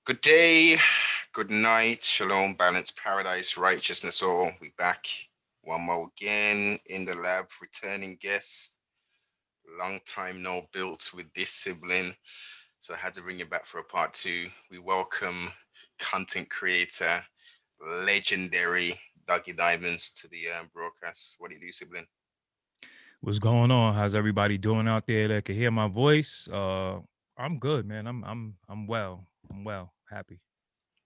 Good day, good night, shalom, balance, paradise, righteousness, all. We back one more again in the lab, returning guest. Long time no built with this sibling, so I had to bring you back for a part two. We welcome content creator, legendary Doggie Diamonds to the broadcast. What do you do, sibling? What's going on? How's everybody doing out there that can hear my voice? I'm good, man. I'm well. I'm well. Happy.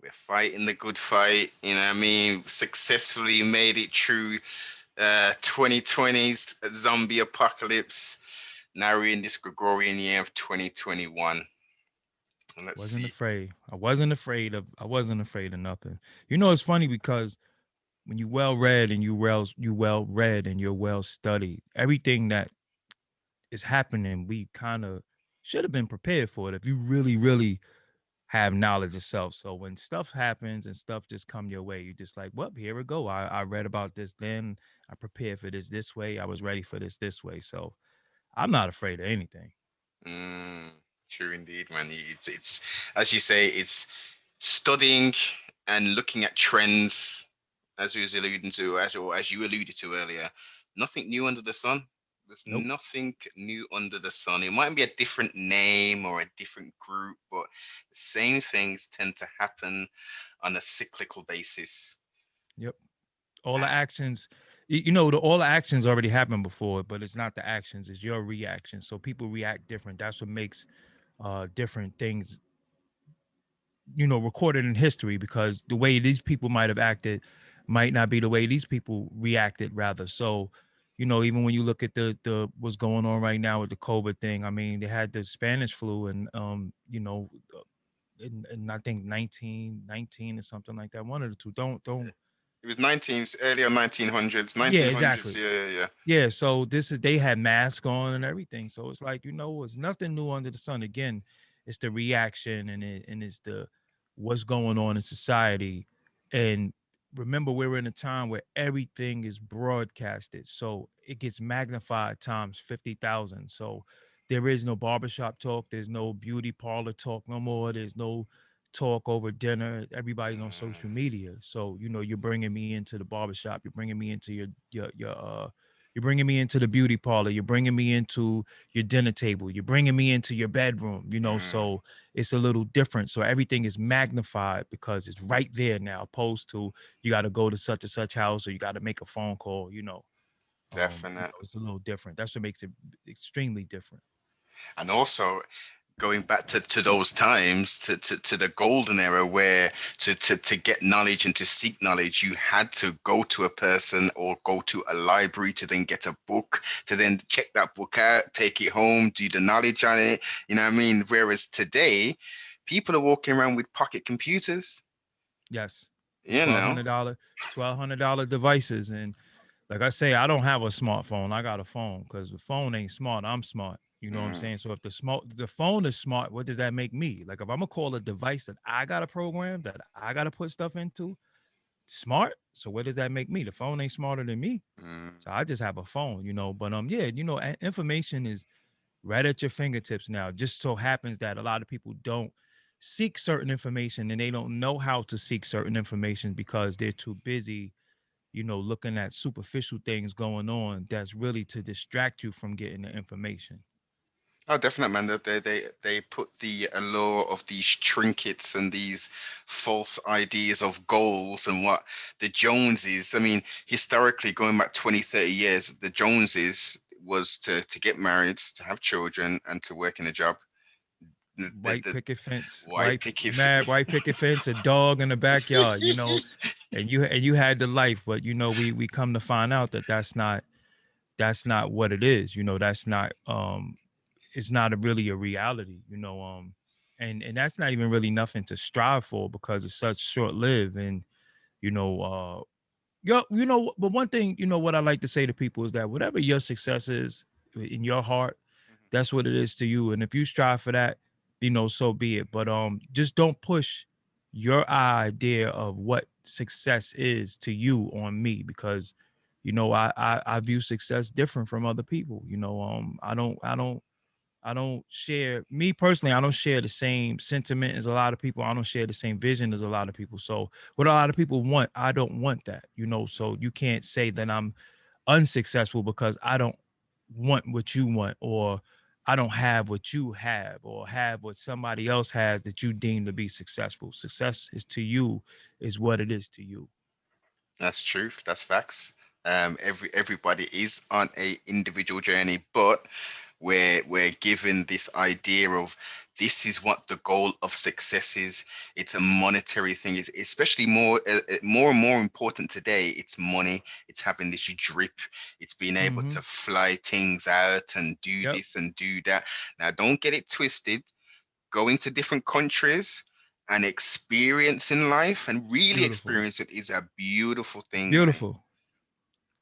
We're fighting the good fight, you know what I mean? Successfully made it through 2020's zombie apocalypse. Now we're in this Gregorian year of 2021. And let's Wasn't see. afraid. I wasn't afraid of nothing. You know, it's funny because when you well read and you well read and you're well studied, everything that is happening, we kind of should have been prepared for it if you really, really have knowledge yourself. So when stuff happens and stuff just come your way, you just like, well, here we go. I read about this then. I prepared for this way. I was ready for this way. So I'm not afraid of anything. Mm, true indeed, man. It's as you say, it's studying and looking at trends, as we was alluding to, as you alluded to earlier. Nothing new under the sun. There's Nope. nothing new under the sun. It might be a different name or a different group, but the same things tend to happen on a cyclical basis. Yep. All the actions, all the actions already happened before, but it's not the actions, it's your reaction. So people react different. That's what makes different things, recorded in history because the way these people might have acted might not be the way these people reacted rather. So, even when you look at the what's going on right now with the COVID thing, I mean, they had the Spanish flu and in I think 1919 or something like that. One of the two. Don't It was 19th, earlier 1900s, Yeah, 1900s. exactly. Yeah, yeah, yeah. Yeah, so this is they had masks on and everything. So it's like, it's nothing new under the sun. Again, it's the reaction and it's the what's going on in society. And remember, we're in a time where everything is broadcasted. So it gets magnified times 50,000. So there is no barbershop talk, there's no beauty parlor talk no more. There's no talk over dinner. Everybody's on Mm, social media. So, you're bringing me into the barbershop, you're bringing me into you're bringing me into the beauty parlor. You're bringing me into your dinner table. You're bringing me into your bedroom. mm. So it's a little different. So everything is magnified because it's right there now, opposed to you got to go to such and such house or you got to make a phone call. Definite. It's a little different. That's what makes it extremely different. And also, going back to those times, to the golden era where to get knowledge and to seek knowledge, you had to go to a person or go to a library to then get a book, to then check that book out, take it home, do the knowledge on it. You know what I mean? Whereas today, people are walking around with pocket computers, Yes. you Twelve know. hundred dollar, $1,200 devices. And like I say, I don't have a smartphone. I got a phone because the phone ain't smart. I'm smart. You know what I'm Mm, saying? So if the phone is smart, what does that make me? Like if I'm gonna call a device that I gotta program, that I gotta put stuff into, smart. So what does that make me? The phone ain't smarter than me. mm. So I just have a phone. But yeah, information is right at your fingertips now. Just so happens that a lot of people don't seek certain information and they don't know how to seek certain information because they're too busy, looking at superficial things going on that's really to distract you from getting the information. Oh, definitely, man. They put the allure of these trinkets and these false ideas of goals and what the Joneses. I mean, historically, going back 20, 30 years, the Joneses was to get married, to have children, and to work in a job. White picket fence, White picket. mad white picket fence, a dog in the backyard, and you had the life, but we come to find out that that's not what it is. That's not it's not really a reality. And that's not even really nothing to strive for because it's such short lived. And you know, but one thing, what I like to say to people is that whatever your success is in your heart, that's what it is to you. And if you strive for that, so be it. But just don't push your idea of what success is to you on me because I view success different from other people. I don't I don't share me personally, I don't share the same sentiment as a lot of people. I don't share the same vision as a lot of people. So what a lot of people want, I don't want that, you know. So you can't say that I'm unsuccessful because I don't want what you want, or I don't have what you have, or have what somebody else has that you deem to be successful. Success is to you is what it is to you. That's true. That's facts. Everybody is on a individual journey, but we're given this idea of this is what the goal of success is. It's a monetary thing. It's especially more and more important today. It's money. It's having this drip. It's being able Mm-hmm. to fly things out and do Yep. this and do that. Now, don't get it twisted. Going to different countries and experiencing life and really Beautiful. experience it is a beautiful thing, man. Beautiful.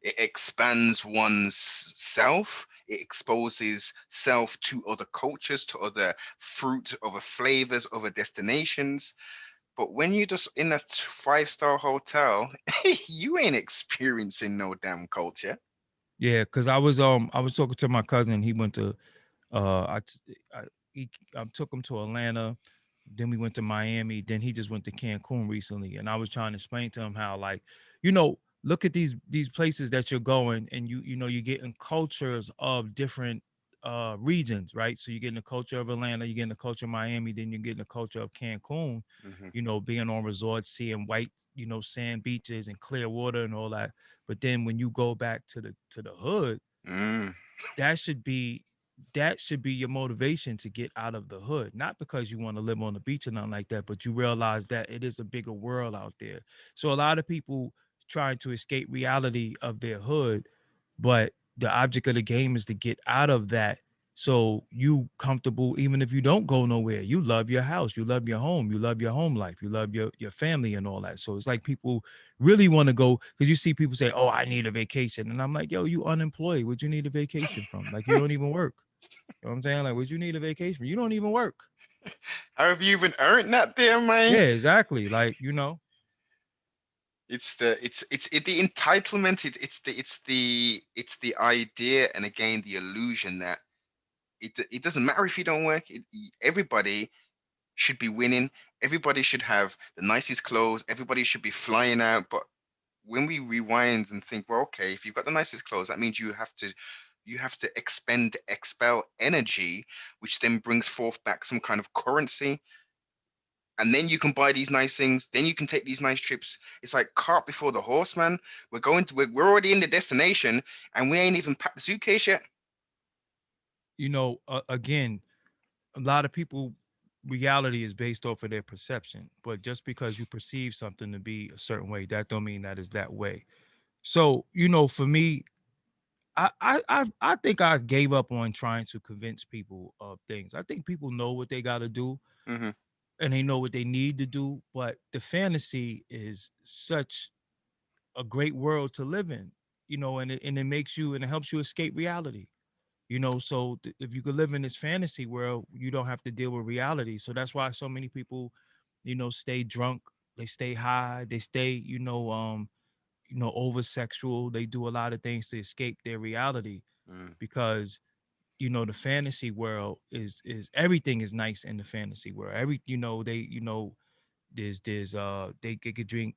It expands one's self. It exposes self to other cultures, to other fruit, other flavors, other destinations. But when you're just in a five-star hotel, you ain't experiencing no damn culture. Yeah, because I was talking to my cousin. He went to I, I, I took him to Atlanta. Then we went to Miami. Then he just went to Cancun recently. And I was trying to explain to him how, like, you know, look at these places that you're going, and you know, you're getting cultures of different regions, right? So you're getting the culture of Atlanta, you're getting the culture of Miami, then you're getting the culture of Cancun, Hmm. you know, being on resorts, seeing white, you know, sand beaches and clear water and all that. But then when you go back to the hood, Mm. that should be that should be your motivation to get out of the hood, not because you want to live on the beach or nothing like that, but you realize that it is a bigger world out there. So a lot of people trying to escape reality of their hood, but the object of the game is to get out of that. So you comfortable even if you don't go nowhere. You love your house, you love your home, you love your home life, you love your family and all that. So it's like people really want to go, because you see people say, "Oh, I need a vacation," and I'm like, "Yo, you unemployed? What you need a vacation from? Like you don't even work." You know what I'm saying? Like, what you need a vacation from? You don't even work. How have you even earned that there, man? Yeah, exactly. Like, you know, The entitlement. It's the idea, and again the illusion that it doesn't matter if you don't work. Everybody should be winning. Everybody should have the nicest clothes. Everybody should be flying out. But when we rewind and think, well, okay, if you've got the nicest clothes, that means you have to expel energy, which then brings forth back some kind of currency. And then you can buy these nice things. Then you can take these nice trips. It's like cart before the horse, man. We're already in the destination, and we ain't even packed the suitcase yet. again, a lot of people reality is based off of their perception, but just because you perceive something to be a certain way, that don't mean that is that way. So, for me, I think I gave up on trying to convince people of things. I think people know what they got to do Hmm. and they know what they need to do, but the fantasy is such a great world to live in, and it makes you and it helps you escape reality. So if you could live in this fantasy world, you don't have to deal with reality. So that's why so many people, stay drunk, they stay high, they stay, over sexual. They do a lot of things to escape their reality Mm. because the fantasy world is everything is nice in the fantasy world. They could drink,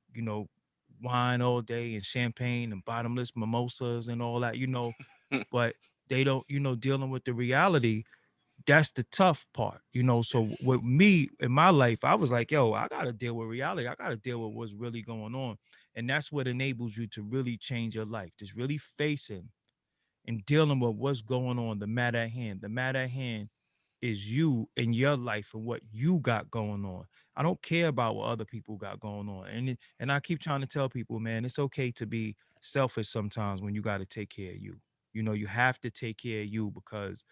wine all day and champagne and bottomless mimosas and all that, but they don't, dealing with the reality. That's the tough part, So Yes. with me in my life, I was like, yo, I gotta deal with reality. I gotta deal with what's really going on. And that's what enables you to really change your life. Just really facing and dealing with what's going on, the matter at hand. The matter at hand is you and your life and what you got going on. I don't care about what other people got going on. And I keep trying to tell people, man, it's okay to be selfish sometimes when you got to take care of you. You have to take care of you because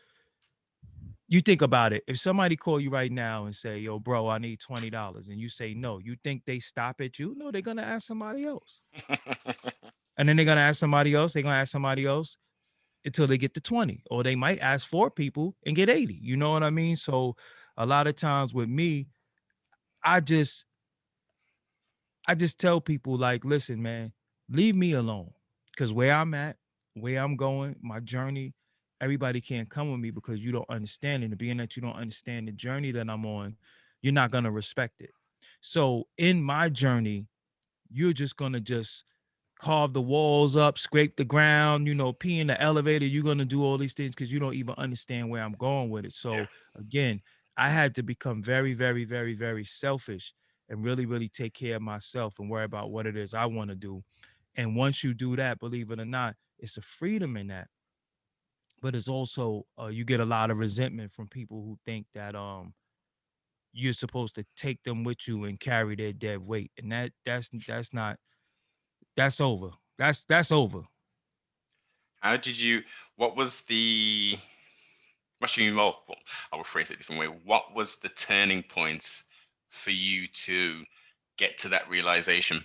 you think about it. If somebody call you right now and say, "Yo, bro, I need $20," and you say no, you think they stop at you? No, they're gonna ask somebody else. And then they're gonna ask somebody else, they're gonna ask somebody else until they get to 20. Or they might ask four people and get 80. You know what I mean? So a lot of times with me, I just I just tell people like, listen, man, leave me alone. Cause where I'm at, where I'm going, my journey, everybody can't come with me because you don't understand it. And being that you don't understand the journey that I'm on, you're not gonna respect it. So in my journey, you're just gonna just carve the walls up, scrape the ground, pee in the elevator. You're gonna do all these things because you don't even understand where I'm going with it. Yeah. So again, I had to become very, very, very, very selfish and really, really take care of myself and worry about what it is I want to do. And once you do that, believe it or not, it's a freedom in that. But it's also you get a lot of resentment from people who think that you're supposed to take them with you and carry their dead weight, and that's not that's over. That's over. How did you? What was the? Actually, well, I'll rephrase it a different way. What was the turning points for you to get to that realization?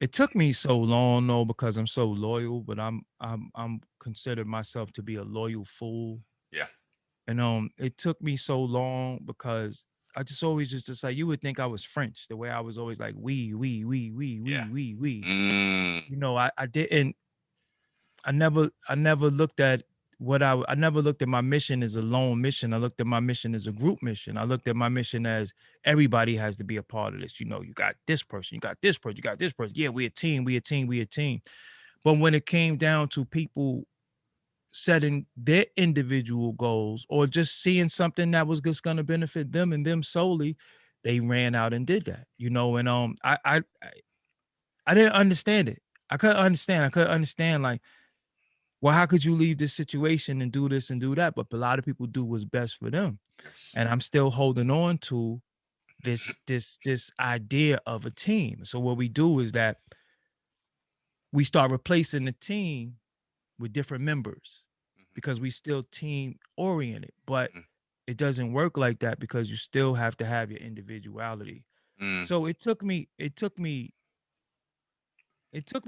It took me so long though because I'm so loyal, but I'm considered myself to be a loyal fool. Yeah. And it took me so long because I just always just like you would think I was French, the way I was always like Yeah. we. Mm, I didn't I never looked at I never looked at my mission as a lone mission. I looked at my mission as a group mission. I looked at my mission as everybody has to be a part of this. You got this person, you got this person, you got this person. Yeah, we a team, we a team, we a team. But when it came down to people setting their individual goals or just seeing something that was just going to benefit them and them solely, they ran out and did that. And I didn't understand it. I couldn't understand. I couldn't understand like, well, how could you leave this situation and do this and do that? But a lot of people do what's best for them. yes. And I'm still holding on to this idea of a team. So what we do is that we start replacing the team with different members Hmm. because we still team oriented. But Hmm. it doesn't work like that because you still have to have your individuality. Mm, So it took me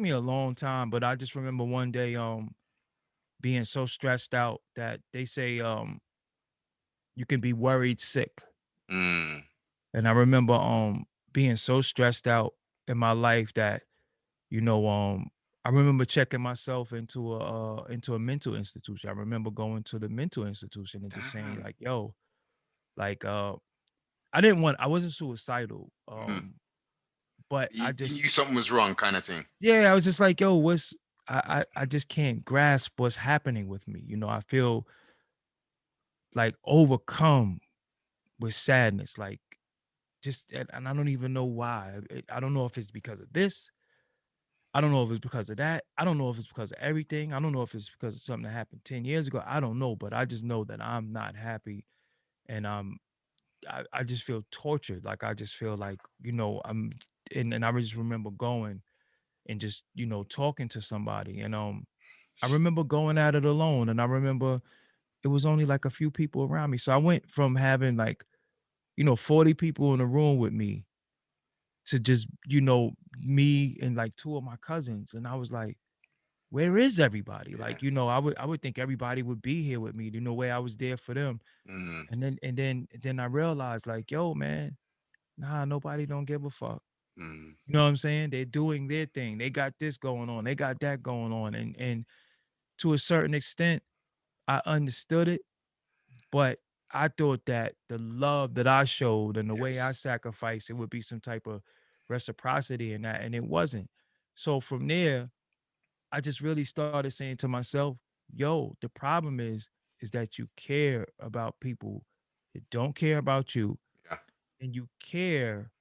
a long time, but I just remember one day being so stressed out that they say you can be worried sick. mm, And I remember being so stressed out in my life that, you know, I remember checking myself into a mental institution. I remember going to the mental institution and just saying damn. like, yo, like I wasn't suicidal. Mm. But I You just knew something was wrong, kind of thing. yeah, I was just like, yo, I just can't grasp what's happening with me. I feel like overcome with sadness. Like just and I don't even know why. I don't know if it's because of this. I don't know if it's because of that. I don't know if it's because of everything. I don't know if it's because of something that happened 10 years ago. I don't know, but I just know that I'm not happy and I just feel tortured. Like I just feel like, and I just remember going and just, talking to somebody. And I remember going at it alone. And I remember it was only like a few people around me. So I went from having like, 40 people in a room with me to just, me and like two of my cousins. And I was like, where is everybody? Yeah. Like, I would think everybody would be here with me, way I was there for them. Mm, And then I realized like, yo, man, nah, nobody don't give a fuck. mm, You know what I'm saying? They're doing their thing. They got this going on. They got that going on. And to a certain extent, I understood it, but I thought that the love that I showed and the way I yes. sacrificed, it would be some type of reciprocity in that. And it wasn't. So from there, I just really started saying to myself, yo, the problem is that you care about people that don't care about you Yeah. and you care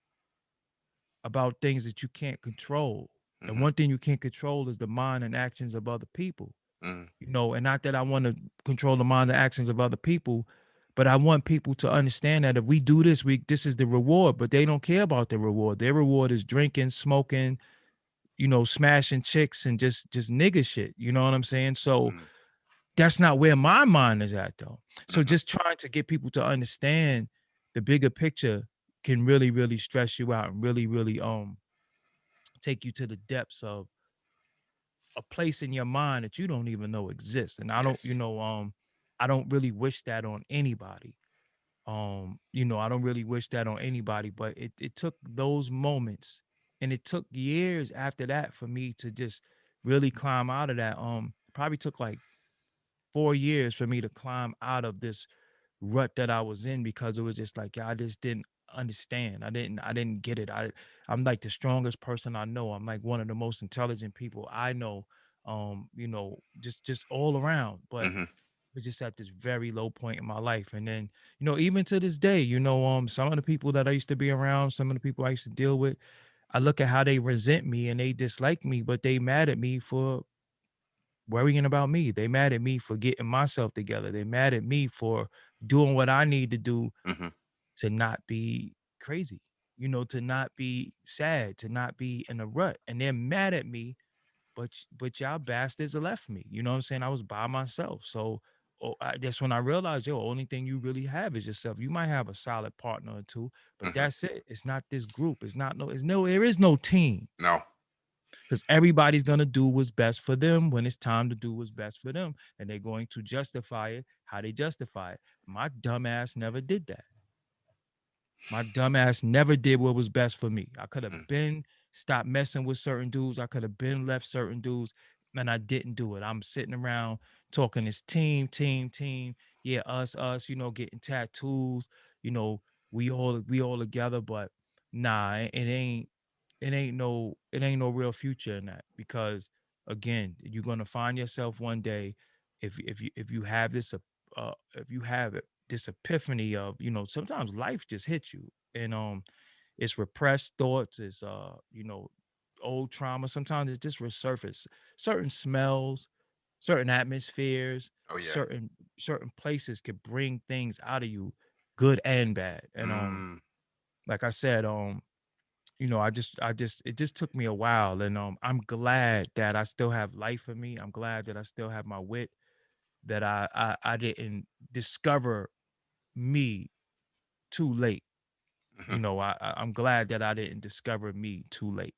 about things that you can't control. And Hmm. one thing you can't control is the mind and actions of other people. Mm, And not that I want to control the mind and actions of other people, but I want people to understand that if we do this, this is the reward, but they don't care about the reward. Their reward is drinking, smoking, smashing chicks and just nigga shit. You know what I'm saying? So mm, that's not where my mind is at though. So hmm. just trying to get people to understand the bigger picture can really, really stress you out and really, really take you to the depths of a place in your mind that you don't even know exists. And Yes. I don't really wish that on anybody. I don't really wish that on anybody, but it took those moments and it took years after that for me to just really climb out of that. Probably took like 4 years for me to climb out of this rut that I was in, because it was just like, yeah, I just didn't understand. I didn't get it. I'm like the strongest person I know. I'm like one of the most intelligent people I know. Just all around. But Hmm. was just at this very low point in my life. And then, even to this day, some of the people that I used to be around, some of the people I used to deal with, I look at how they resent me and they dislike me, but they mad at me for worrying about me. They mad at me for getting myself together. They mad at me for doing what I need to do Hmm. to not be crazy, to not be sad, to not be in a rut. And they're mad at me, but y'all bastards left me. You know what I'm saying? I was by myself. So that's when I realized, yo, only thing you really have is yourself. You might have a solid partner or two, but Hmm. that's it. It's not this group. There is no team, No. because everybody's gonna do what's best for them when it's time to do what's best for them, and they're going to justify it how they justify it. My dumb ass never did that. My dumbass never did what was best for me. I could have Mm. been stopped messing with certain dudes. I could have been left certain dudes, and I didn't do it. I'm sitting around talking this team. Yeah, us, getting tattoos, you know, we all together, but nah, it ain't no real future in that, because again, you're gonna find yourself one day, if you have if you have this epiphany of, sometimes life just hits you, and it's repressed thoughts, it's old trauma. Sometimes it just resurface certain smells, certain atmospheres, Oh yeah. certain places could bring things out of you, good and bad. And Mm. like I said, I just it just took me a while, and I'm glad that I still have life in me. I'm glad that I still have my wit, that I didn't discover me too late. Hmm. I'm glad that I didn't discover me too late.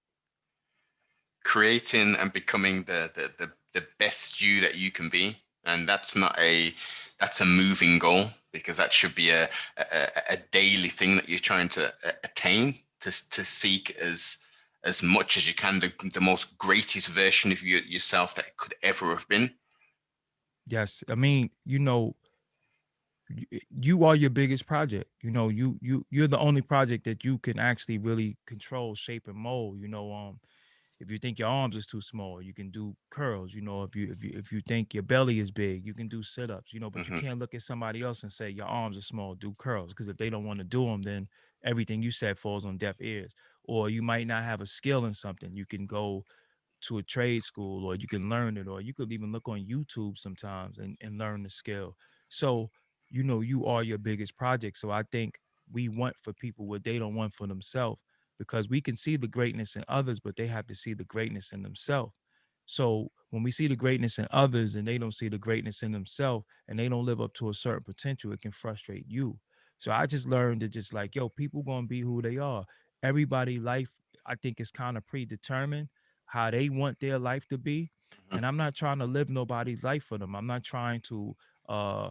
Creating and becoming the best you that you can be, and that's a moving goal, because that should be a daily thing that you're trying to attain, to seek as much as you can, the most greatest version of yourself that could ever have been. Yes, I mean, you are your biggest project. You're the only project that you can actually really control, shape, and mold. If you think your arms is too small, you can do curls. If you think your belly is big, you can do sit-ups. But you Hmm. can't look at somebody else and say your arms are small, do curls, because if they don't want to do them, then everything you said falls on deaf ears. Or you might not have a skill in something. You can go to a trade school, or you can learn it, or you could even look on YouTube sometimes and learn the skill. So you are your biggest project. So I think we want for people what they don't want for themselves, because we can see the greatness in others, but they have to see the greatness in themselves. So when we see the greatness in others and they don't see the greatness in themselves, and they don't live up to a certain potential, it can frustrate you. So I just learned to just like, yo, people gonna be who they are. Everybody life, I think, is kind of predetermined how they want their life to be. Hmm. And I'm not trying to live nobody's life for them. I'm not trying to uh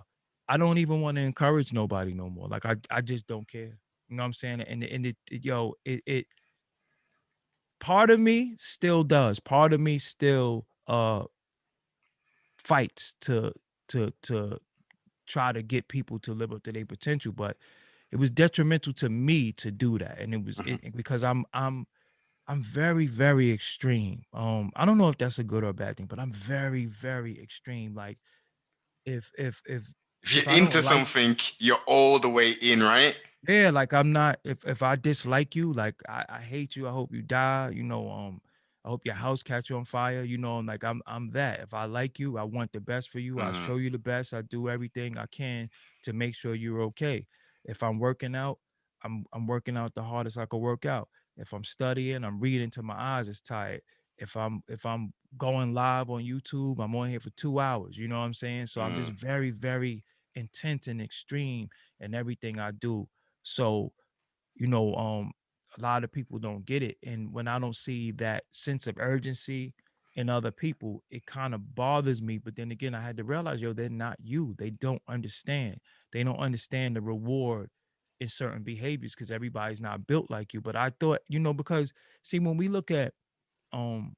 I don't even want to encourage nobody no more. Like I just don't care. You know what I'm saying? And it part of me still does. Part of me still fights to try to get people to live up to their potential, but it was detrimental to me to do that. And Hmm. because I'm very, very extreme. I don't know if that's a good or a bad thing, but I'm very, very extreme. Like if if if If you're if I don't into like, something, you're all the way in, right? yeah, like I'm not, if I dislike you, like I hate you, I hope you die, I hope your house catch on fire, like I'm that. If I like you, I want the best for you. I Mm. show you the best. I do everything I can to make sure you're okay. If I'm working out, I'm working out the hardest I could work out. If I'm studying, I'm reading till my eyes is tired. If I'm going live on YouTube, I'm on here for 2 hours. You know what I'm saying? So I'm just Mm. very, very intense and extreme in everything I do. So, you know, um, a lot of people don't get it. And when I don't see that sense of urgency in other people, it kind of bothers me. But then again, I had to realize, yo, they're not you. They don't understand. They don't understand the reward in certain behaviors, because everybody's not built like you. But I thought, because see, when we look at um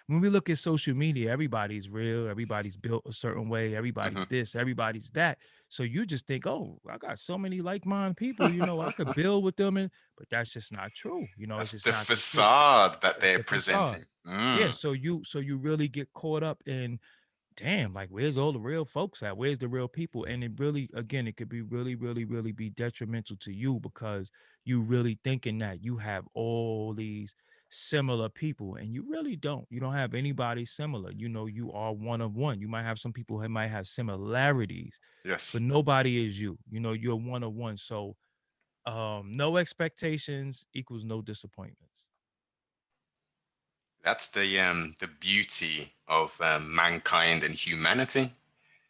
when we look at social media, everybody's real, everybody's built a certain way, everybody's Hmm. this, everybody's that. So you just think, oh, I got so many like-minded people, I could build with them, and but that's just not true. It's That's just the not the truth. facade that It's they're the facade. presenting. Yeah. Mm. So you really get caught up in, damn, like where's all the real folks at? Where's the real people? And it really, again, it could be really, really, really be detrimental to you because you really thinking that you have all these similar people and you really don't. You don't have anybody similar. You are one of one. You might have some people who might have similarities, but Yes, nobody is you. You're one of one. So no expectations equals no disappointments. that's the beauty of mankind and humanity.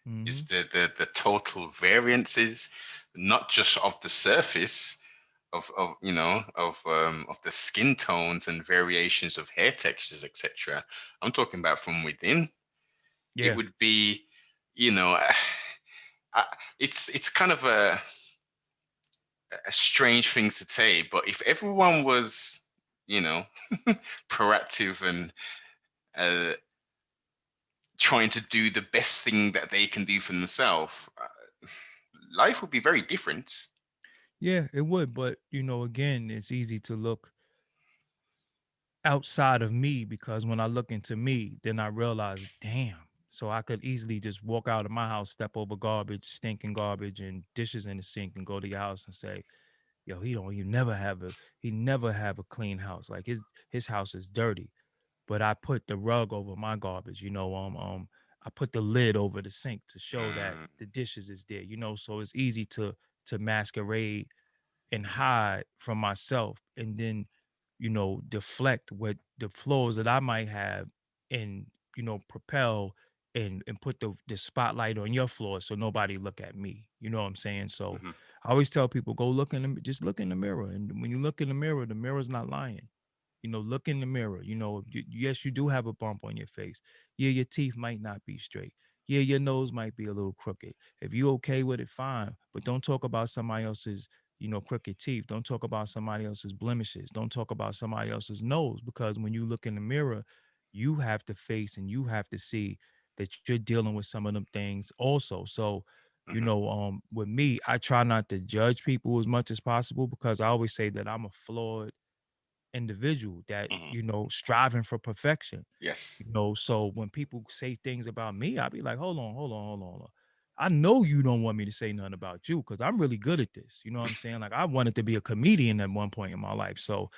Mm-hmm. Is the total variances, not just of the surface of of the skin tones and variations of hair textures, etc. I'm talking about from within. It Yeah. would be, you know, I, it's kind of a strange thing to say, but if everyone was, you know, proactive and uh, trying to do the best thing that they can do for themselves, life would be very different. Yeah, it would, but again, it's easy to look outside of me because when I look into me, then I realize, damn. So I could easily just walk out of my house, step over garbage, stinking garbage, and dishes in the sink, and go to your house and say, "Yo, he never have a clean house. Like his house is dirty." But I put the rug over my garbage. I put the lid over the sink to show that Mm, the dishes is there. So it's easy to masquerade and hide from myself and then deflect what the flaws that I might have and propel and put the spotlight on your flaws so nobody look at me. You know what I'm saying? So mhm, I always tell people, go look in the just look in the mirror, and when you look in the mirror's not lying. Look in the mirror. Yes, you do have a bump on your face. Yeah, your teeth might not be straight. Yeah, your nose might be a little crooked. If you okay with it, fine. But don't talk about somebody else's, crooked teeth. Don't talk about somebody else's blemishes. Don't talk about somebody else's nose, because when you look in the mirror, you have to face and you have to see that you're dealing with some of them things also. So, mhm, with me, I try not to judge people as much as possible because I always say that I'm a flawed individual that mhm. striving for perfection. Yes. So when people say things about me, I'll be like, hold on. I know you don't want me to say nothing about you because I'm really good at this. You know what I'm saying? Like I wanted to be a comedian at one point in my life. So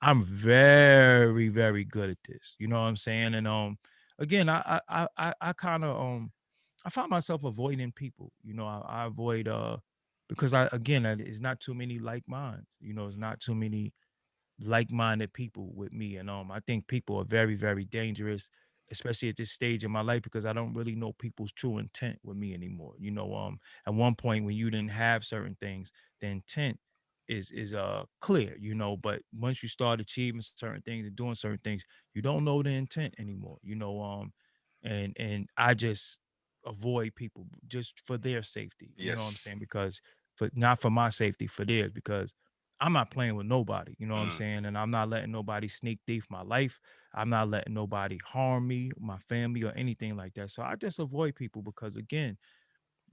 I'm very, very good at this. You know what I'm saying? And again, I kind of I find myself avoiding people. I avoid because I again it's not too many like minds. It's not too many like-minded people with me, and I think people are very, very dangerous, especially at this stage in my life, because I don't really know people's true intent with me anymore. At one point when you didn't have certain things, the intent is clear. But once you start achieving certain things and doing certain things, you don't know the intent anymore. And I just avoid people just for their safety. You know what I'm Yes. saying? Because for not for my safety, for theirs, because I'm not playing with nobody, you know what I'm Mm, saying? And I'm not letting nobody sneak thief my life. I'm not letting nobody harm me, my family, or anything like that. So I just avoid people because again,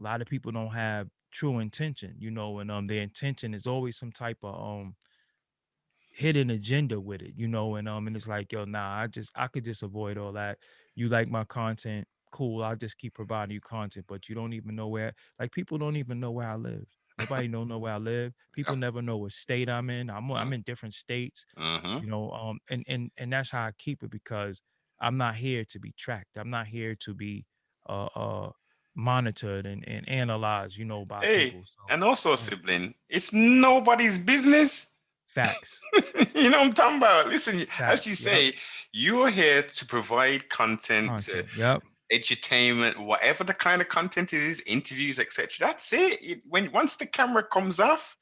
a lot of people don't have true intention, and their intention is always some type of hidden agenda with it, and it's like, yo, nah, I could just avoid all that. You like my content, cool. I'll just keep providing you content, but you don't even know where, like, people don't even know where I live. Nobody don't know where I live. People yep. never know what state I'm in. I'm Mm, in different states, mhm. and that's how I keep it because I'm not here to be tracked. I'm not here to be monitored and analyzed, by Hey, people. So and also, yeah, sibling, it's nobody's business. facts, You know what I'm talking about? Listen, as you facts. Yep, say, you are here to provide content, content. Yep. edutainment, whatever the kind of content it is, interviews, etc. That's it. When once the camera comes off,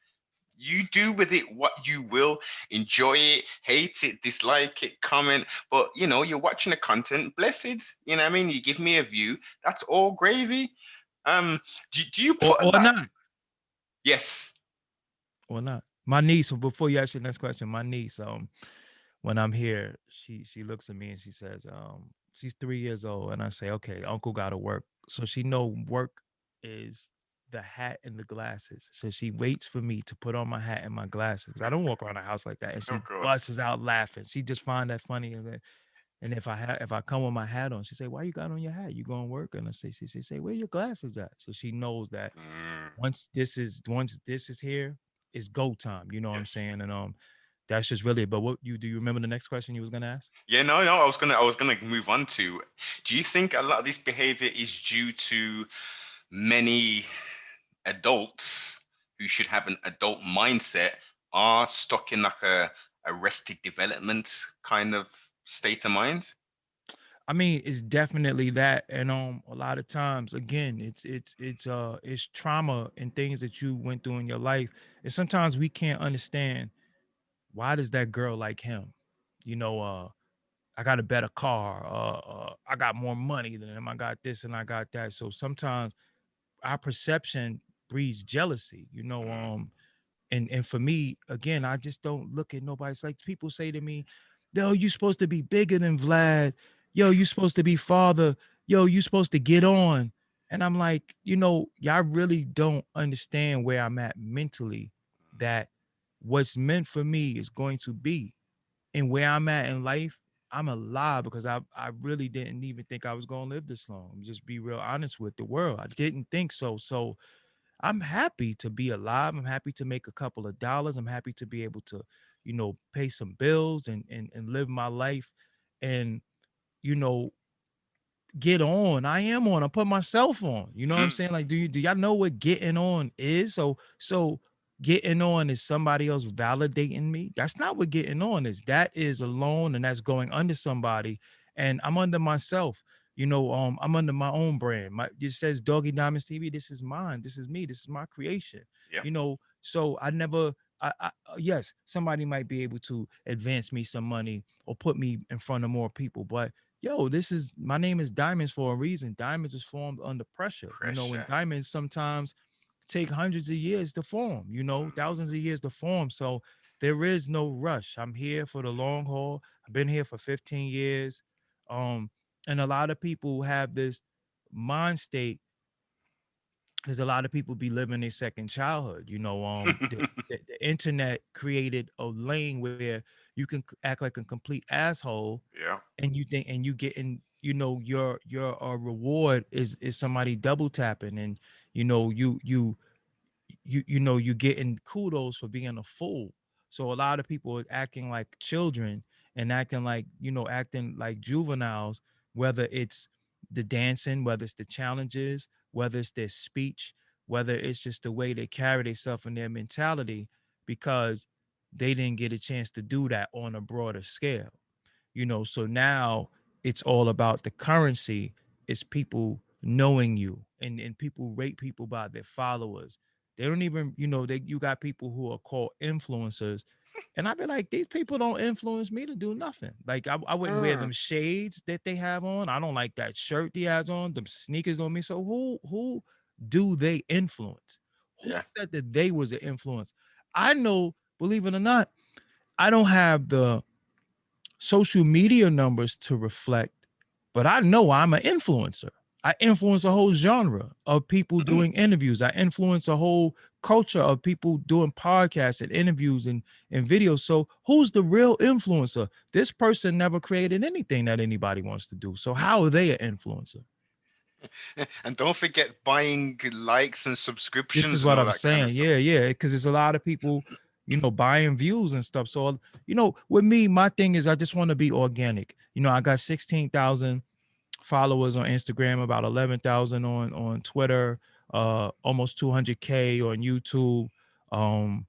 you do with it what you will. Enjoy it, hate it, dislike it, comment. But you're watching the content. Blessed. You know what I mean? You give me a view. That's all gravy. Um, do you or put a or lot? not, Yes. or not. My niece. Before you ask your next question, my niece. when I'm here, she looks at me and she says, she's 3 years old, and I say, okay, Uncle got to work. So she know work is the hat and the glasses. So she waits for me to put on my hat and my glasses. I don't walk around the house like that, and she Of course. busts out laughing. She just find that funny, and if I come with my hat on, she say, "Why you got on your hat? You going to work?" And I say, "Where your glasses at?" So she knows that Mm, once this is here, it's go time. You know what I'm yes. saying? And that's just really it. But what you do you remember the next question you was gonna ask? Yeah, no, no. I was gonna move on to. Do you think a lot of this behavior is due to many adults who should have an adult mindset are stuck in like a arrested development kind of state of mind? I mean, it's definitely that, and a lot of times, again, it's trauma and things that you went through in your life, and sometimes we can't understand why does that girl like him, you know, I got a better car, I got more money than him, I got this and I got that, so sometimes our perception breeds jealousy, Mm, and for me, again, I just don't look at nobody. It's like people say to me, "Yo, you supposed to be bigger than Vlad. Yo, you supposed to be father. Yo, you supposed to get on." And I'm like, y'all really don't understand where I'm at mentally. That what's meant for me is going to be, and where I'm at in life, I'm alive because I really didn't even think I was gonna live this long. Just be real honest with the world. I didn't think so. So I'm happy to be alive. I'm happy to make a couple of dollars. I'm happy to be able to, pay some bills and live my life and, you know, get on. I am on. I put myself on. You know what I'm mm, saying? Like, do y'all know what getting on is? So getting on is somebody else validating me. That's not what getting on is. That is alone and that's going under somebody. And I'm under myself. I'm under my own brand. It says Doggy Diamonds TV. This is mine. This is me. This is my creation. yeah, So I never yes, somebody might be able to advance me some money or put me in front of more people, but this is my name is diamonds for a reason. Diamonds is formed under pressure, and pressure. diamonds sometimes take hundreds of years to form, thousands Mm, of years to form. So there is no rush. I'm here for the long haul. I've been here for 15 years. um and a lot of people have this mind state because a lot of people be living a second childhood. The internet created a lane where you can act like a complete asshole, yeah. and you think and you getting your reward is somebody double tapping, and you know you getting kudos for being a fool. So a lot of people are acting like children and acting like juveniles, whether it's the dancing, whether it's the challenges, whether it's their speech, whether it's just the way they carry themselves and their mentality, because they didn't get a chance to do that on a broader scale. So now it's all about the currency. It's people knowing you, and people rate people by their followers. They don't even, you got people who are called influencers, and I'd be like, these people don't influence me to do nothing. Like I wouldn't wear Mm, them shades that they have on. I don't like that shirt he has on, them sneakers on me. So who do they influence? Who yeah. said that they was an influence? I know, believe it or not, I don't have the social media numbers to reflect, but I know I'm an influencer. I influence a whole genre of people Mm, doing interviews. I influence a whole culture of people doing podcasts and interviews and videos. So who's the real influencer? This person never created anything that anybody wants to do. So how are they an influencer? and don't forget buying likes and This is subscriptions and what all I'm that kind of saying. stuff. Yeah. Because there's a lot of people, buying views and stuff. So, with me, my thing is I just want to be organic. I got 16,000 followers on Instagram, about 11,000 on Twitter, almost 200K on YouTube. Um,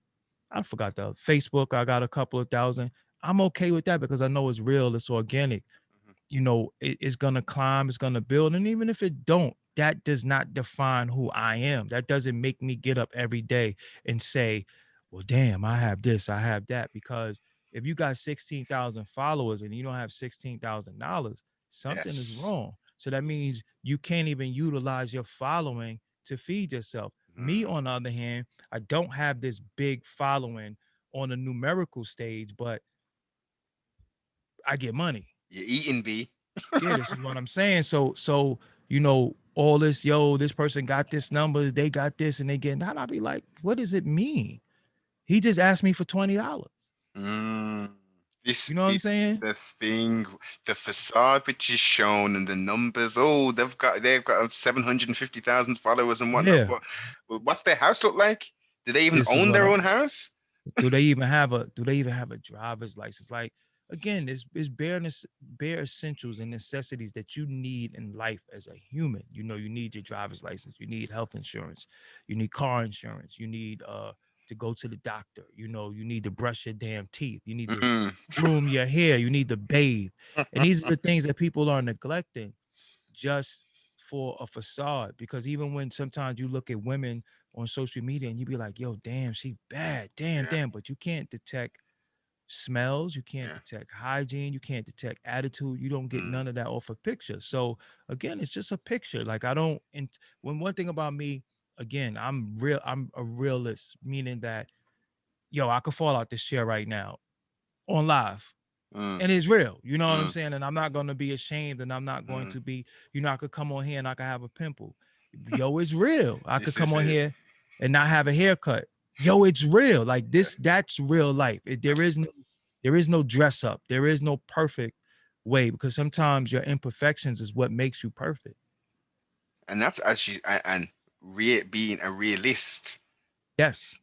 I forgot the Facebook. I got a couple of thousand. I'm okay with that because I know it's real. It's organic. Mhm. It's gonna climb, it's gonna build, and even if it don't, that does not define who I am. That doesn't make me get up every day and say, "Well, damn, I have this, I have that." Because if you got 16,000 followers and you don't have $16,000, something is Yes. wrong. So that means you can't even utilize your following to feed yourself. Me, Mm, on the other hand, I don't have this big following on a numerical stage, but I get money. You're eating B. Yeah, this is what I'm saying. So all this, yo, this person got this numbers, they got this, and they getting that. I'll be like, what does it mean? He just asked me for $20. Mm, You this know what I'm is saying? the thing, the facade which is shown and the numbers. Oh, they've got 750,000 followers and whatnot. Yeah. But what's their house look like? Do they even This is own what their I own house? do they even have a driver's license? Like again, it's bare essentials and necessities that you need in life as a human. You need your driver's license, you need health insurance, you need car insurance, you need to go to the doctor, you need to brush your damn teeth, you need to Mm, groom your hair, you need to bathe. And these are the things that people are neglecting just for a facade. Because even when sometimes you look at women on social media and you be like, yo, damn, she bad, damn, yeah, damn, but you can't detect smells, you can't yeah. detect hygiene, you can't detect attitude, you don't get Mm, none of that off a picture. So again, it's just a picture. Like I don't and when one thing about me, again, I'm a realist, meaning that yo, I could fall out this chair right now on live, mm, and it's real. You know what I'm mm, saying? And I'm not going to be ashamed, and I'm not going mm. to be, I could come on here and I could have a pimple. Yo, it's real. I could This come is on it. here and not have a haircut. Yo, it's real. Like Yeah. this, that's real life. There is no dress up. There is no perfect way, because sometimes your imperfections is what makes you perfect. And that's actually and being a realist Yes.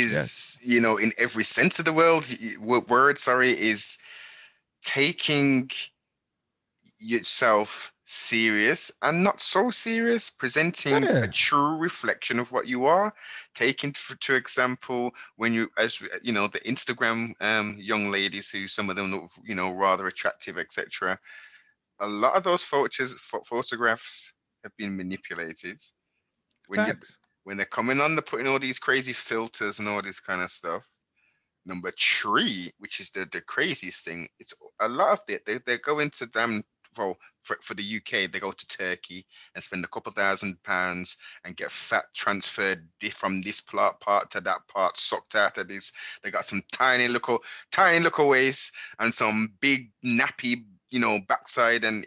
Yes. is, in every sense of the world, word, sorry, is taking yourself serious and not so serious, presenting a Yeah. true reflection of what you are. Taking to example, when you, as the Instagram young ladies, who some of them look, rather attractive, etc. A lot of those photographs have been manipulated. When you Facts. when they're coming on, they're putting all these crazy filters and all this kind of stuff. Number three, which is the craziest thing, it's a lot of it. They go into damn, well, for the UK, they go to Turkey and spend a couple £1,000 and get fat transferred from this part to that part, sucked out of this. They got some tiny little waist and some big nappy, backside. And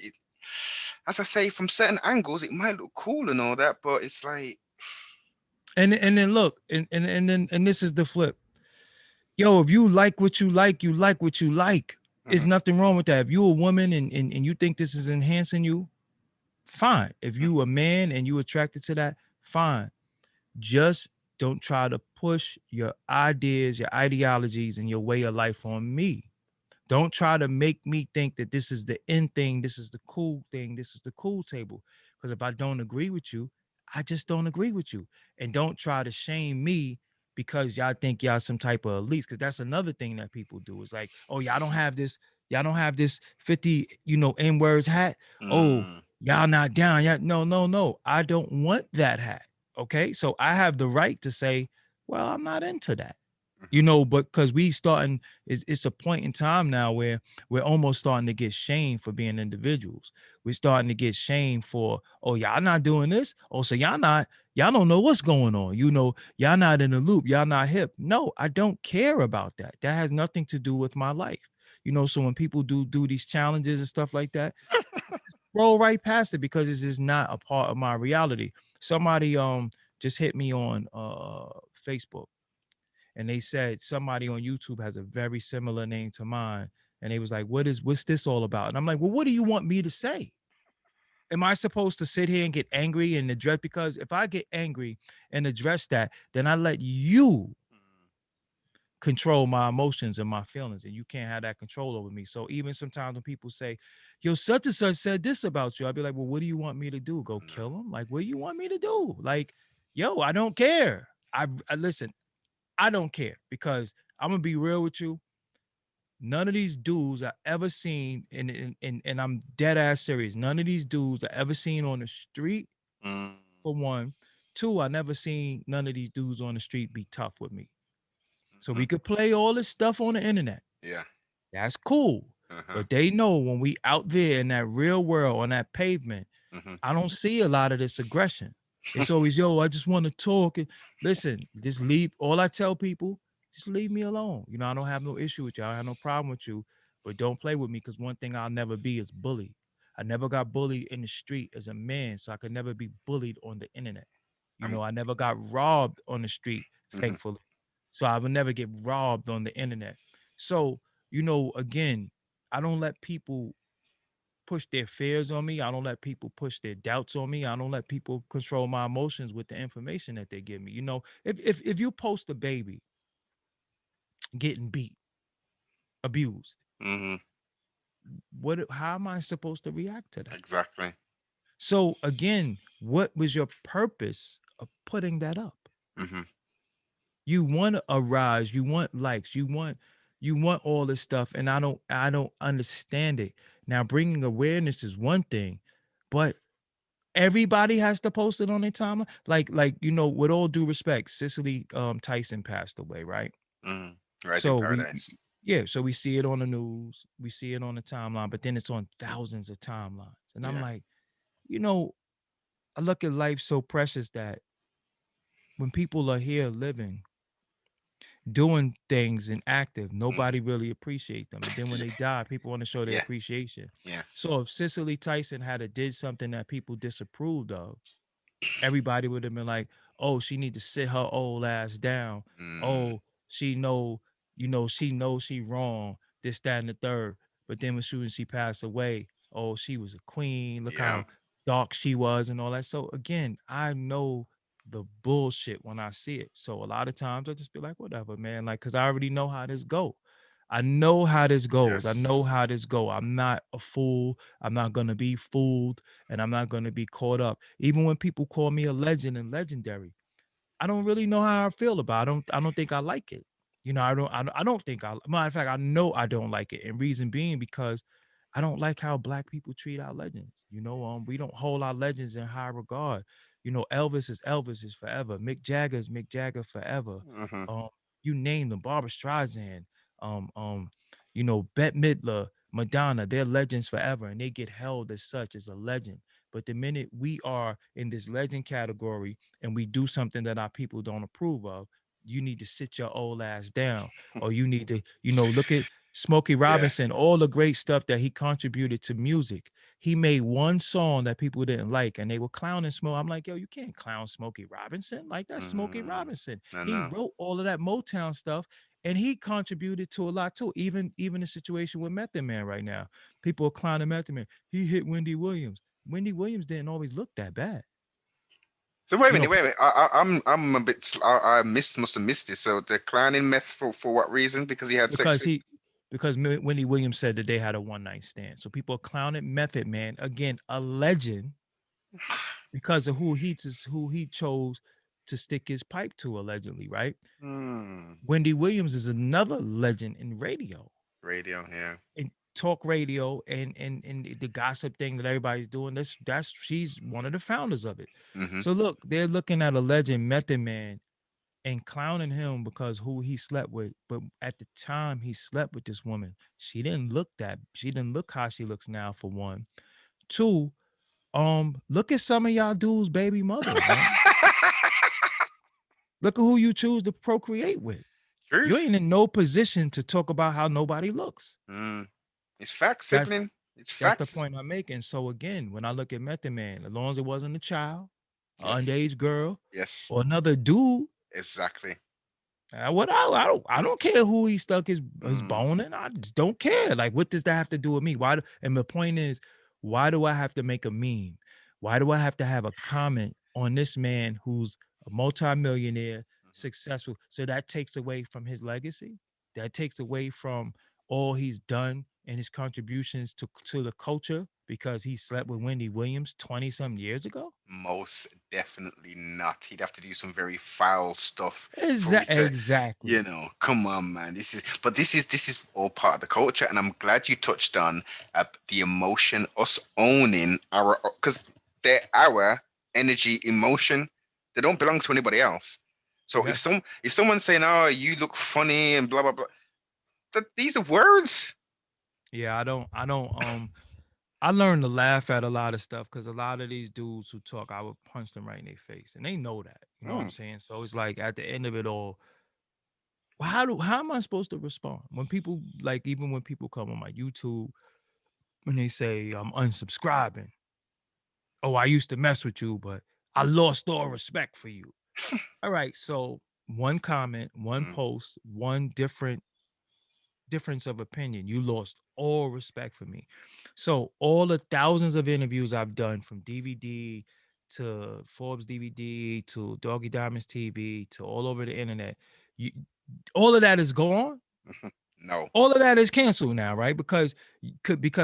as I say, from certain angles, it might look cool and all that, but it's like, And then look, and this is the flip. Yo, if you like what you like, you like what you like. There's mhm, nothing wrong with that. If you a woman and you think this is enhancing you, fine. If mhm, you a man and you attracted to that, fine. Just don't try to push your ideas, your ideologies, and your way of life on me. Don't try to make me think that this is the end thing, this is the cool thing, this is the cool table. Because if I don't agree with you, I just don't agree with you. And don't try to shame me because y'all think y'all some type of elites. Because that's another thing that people do. Is like, oh, y'all don't have this 50, N words hat. Oh, mm, y'all not down. Yeah, no, no, no. I don't want that hat. Okay. So I have the right to say, well, I'm not into that. mhm, But because we starting, it's a point in time now where we're almost starting to get shamed for being individuals. We're starting to get shamed for, oh, y'all not doing this. Oh, so y'all don't know what's going on. Y'all not in the loop. Y'all not hip. No, I don't care about that. That has nothing to do with my life. So when people do these challenges and stuff like that, roll right past it because it's just not a part of my reality. Somebody just hit me on Facebook, and they said somebody on YouTube has a very similar name to mine. And they was like, what's this all about? And I'm like, well, what do you want me to say? Am I supposed to sit here and get angry and address? Because if I get angry and address that, then I let you control my emotions and my feelings, and you can't have that control over me. So even sometimes when people say, yo, such and such said this about you, I'll be like, well, what do you want me to do? Go no. kill him? Like, what do you want me to do? Like, yo, I don't care. I listen, I don't care, because I'm gonna be real with you. None of these dudes I ever seen, and I'm dead ass serious. None of these dudes I ever seen on the street, Mm, for one. Two, I never seen none of these dudes on the street be tough with me. So mhm, we could play all this stuff on the internet. yeah. That's cool. Uh-huh. But they know when we out there in that real world on that pavement, Mhm. I don't see a lot of this aggression. It's always, yo, I just want to talk. And listen, just leave. All I tell people, just leave me alone. I don't have no issue with you. I have no problem with you. but don't play with me because one thing I'll never be is bully. I never got bullied in the street as a man, so I could never be bullied on the internet. You I'm. know, I never got robbed on the street, Mhm. thankfully. So I would never get robbed on the internet. So, again, I don't let people push their fears on me. I don't let people push their doubts on me. I don't let people control my emotions with the information that they give me. If you post a baby getting beat, abused, Mhm. what how am I supposed to react to that? Exactly. So again, what was your purpose of putting that up? Mhm. You want to arise, you want likes, you want all this stuff, and I don't understand it. Now, bringing awareness is one thing, but everybody has to post it on their timeline. Like with all due respect, Cicely Tyson passed away, right? Mhm. Rising So Paradise. yeah, so we see it on the news, we see it on the timeline, but then it's on thousands of timelines. And I'm Yeah. like, you know, I look at life so precious that when people are here living, doing things and active, Mhm. nobody really appreciate them. And then when they die, people want to show their Yeah. appreciation. Yeah. So if Cicely Tyson had a did something that people disapproved of, everybody would have been like, "Oh, she need to sit her old ass down. Mm. Oh, she know, she knows she wrong. This, that, and the third." But then when soon as she passed away, oh, she was a queen. Look Yeah. how dark she was and all that. So again, I know the bullshit when I see it. So a lot of times I just be like, whatever, man. Like, cause I already know how this go. I know how this goes. I know Yes. how this go. I'm not a fool. I'm not gonna be fooled, and I'm not gonna be caught up. Even when people call me a legend and legendary, I don't really know how I feel about it. I don't think I like it. I don't think matter of fact, I know I don't like it. And reason being because I don't like how black people treat our legends. We don't hold our legends in high regard. Elvis is forever. Mick Jagger is Mick Jagger forever. Mhm. Um, you name them, Barbara Streisand, um, um, Bette Midler, Madonna, they're legends forever, and they get held as such as a legend. But the minute we are in this legend category and we do something that our people don't approve of, you need to sit your old ass down, or you need to, look at Smokey Yeah. Robinson, all the great stuff that he contributed to music. He made one song that people didn't like, and they were clowning Smoke. I'm like, yo, you can't clown Smokey Robinson. Like, that's Smokey Mm. Robinson. I He know. wrote all of that Motown stuff, and he contributed to a lot too. Even the situation with Method Man right now, people are clowning Method Man. He hit Wendy Williams. Wendy Williams didn't always look that bad. So wait a You know, minute, wait a minute. I'm a bit. I must have missed this. So the clowning meth for what reason? Because he had sex because with. Wendy Williams said that they had a one night stand. So people are clowning Method Man again, a legend, because of who he chose to stick his pipe to allegedly, right? Hmm. Wendy Williams is another legend in radio, Radio. Yeah. in talk radio, and the gossip thing that everybody's doing. That's she's one of the founders of it. Mhm. So look, they're looking at a legend, Method Man, and clowning him because who he slept with. But at the time he slept with this woman, she didn't look how she looks now, for one. Two, look at some of y'all dudes' baby mothers, man. Look at who you choose to procreate with. You Truth. ain't in no position to talk about how nobody looks. Mm. It's facts, That's sibling. It's that's the facts. point I'm making. So again, when I look at Method Man, as long as it wasn't a child, an Yes. underage girl, Yes. or another dude, Exactly. I don't care who he stuck his Mm. bone in. I just don't care. Like, what does that have to do with me? And the point is, why do I have to make a meme? Why do I have to have a comment on this man who's a multimillionaire, Mhm. successful? So that takes away from his legacy. That takes away from all he's done and his contributions to the culture because he slept with Wendy Williams 20 some years ago. Most definitely not. He'd have to do some very foul stuff for it to, Exactly. come on, man. This is all part of the culture, and I'm glad you touched on the emotion, us owning our, because they're our energy, emotion. They don't belong to anybody else. So if Yes. someone's saying, "Oh, you look funny," and blah blah blah, these are words. Yeah, I learned to laugh at a lot of stuff because a lot of these dudes who talk, I would punch them right in their face, and they know that. You know what I'm Mm, saying? So it's like at the end of it all, how am I supposed to respond when people like even when people come on my YouTube and they say I'm unsubscribing? Oh, I used to mess with you, but I lost all respect for you. All right, so one comment, one Mm. post, one difference of opinion, you lost all respect for me. So all the thousands of interviews I've done from DVD to Forbes DVD to Doggy Diamonds TV to all over the internet, you, all of that is gone. No. All of that is canceled now, right? Because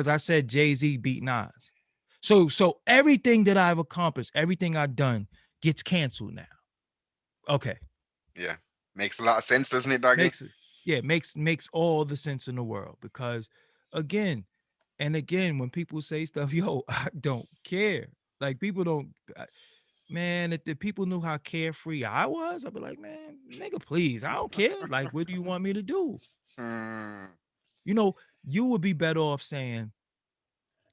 I said Jay-Z beat Nas. So everything that I've accomplished, everything I've done gets canceled now. Okay. Yeah. Makes a lot of sense, doesn't it, Doggy? Makes it, yeah, makes all the sense in the world because again and again, when people say stuff, yo, I don't care. Like people don't man, if the people knew how carefree I was, I'd be like, man, nigga, please, I don't care. Like, what do you want me to do? Hmm. You know, you would be better off saying,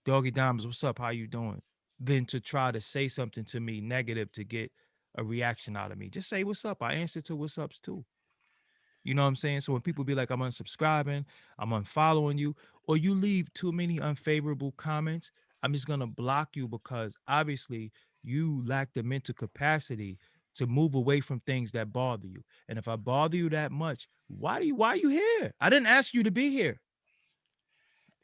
Doggy Dimes, what's up? How you doing? Than to try to say something to me negative to get a reaction out of me. Just say what's up. I answer to what's ups too. You know what I'm saying? So when people be like, I'm unsubscribing, I'm unfollowing you, or you leave too many unfavorable comments, I'm just gonna block you because obviously you lack the mental capacity to move away from things that bother you. And if I bother you that much, why are you here? I didn't ask you to be here.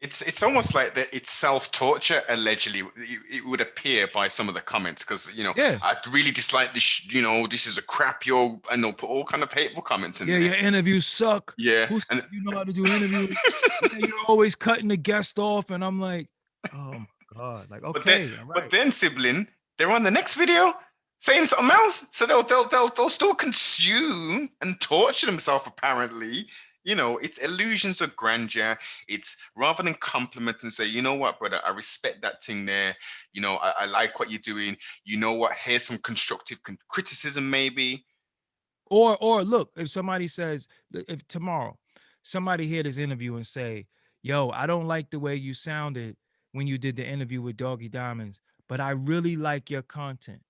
It's almost like that. It's self torture. Allegedly, it would appear by some of the comments because Yeah. I really dislike this. This is a crap. And they'll put all kind of hateful comments in Yeah, there. your interviews suck. Yeah, Who said and you know how to do interviews? Yeah, you're always cutting the guest off. And I'm like, oh my God. Like, but then okay, all but right. then sibling, they're on the next video saying something else. So they'll still consume and torture themselves. Apparently, it's illusions of grandeur. It's rather than compliment and say, you know what, brother, I respect that thing there. I like what you're doing. You know what? Here's some constructive criticism, maybe. Or look, if somebody says if tomorrow somebody hear this interview and say, "Yo, I don't like the way you sounded when you did the interview with Doggy Diamonds, but I really like your content.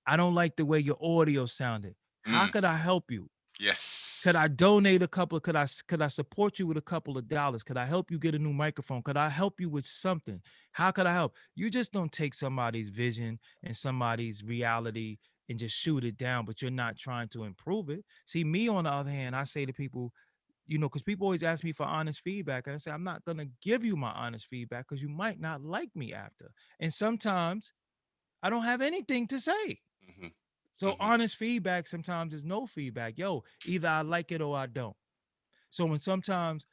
I don't like the way your audio sounded. How Mm, could I help you? Could I yes. donate a couple of could I support you with a couple of dollars? Could I help you get a new microphone? Could I help you with something? How could I help? You just don't take somebody's vision and somebody's reality and just shoot it down, but you're not trying to improve it. See, me on the other hand, I say to people, because people always ask me for honest feedback. And I say, I'm not gonna give you my honest feedback because you might not like me after. And sometimes I don't have anything to say. Hmm. So Hmm. honest feedback sometimes is no feedback. Yo, either I like it or I don't. So when sometimes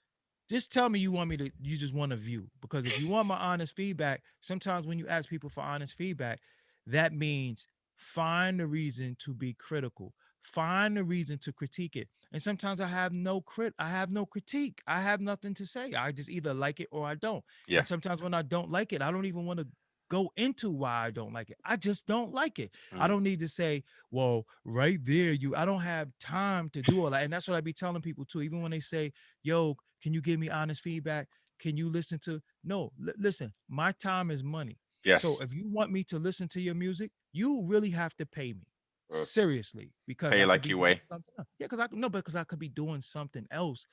just tell me you just want a view. Because if you want my honest feedback, sometimes when you ask people for honest feedback, that means find the reason to be critical. Find the reason to critique it. And sometimes I have no critique. I have nothing to say. I just either like it or I don't. Yeah. And sometimes when I don't like it, I don't even want to go into why I don't like it. I just don't like it. I Mm. don't need to say, well, right there, I don't have time to do all that. And that's what I be telling people too. Even when they say, yo, can you give me honest feedback? Can you listen to? No, listen, my time is money. So Yes. if you want me to listen to your music, you really have to pay me Uh, seriously because pay I could like be you doing weigh. something else. Yeah, because I no, because I could be doing something else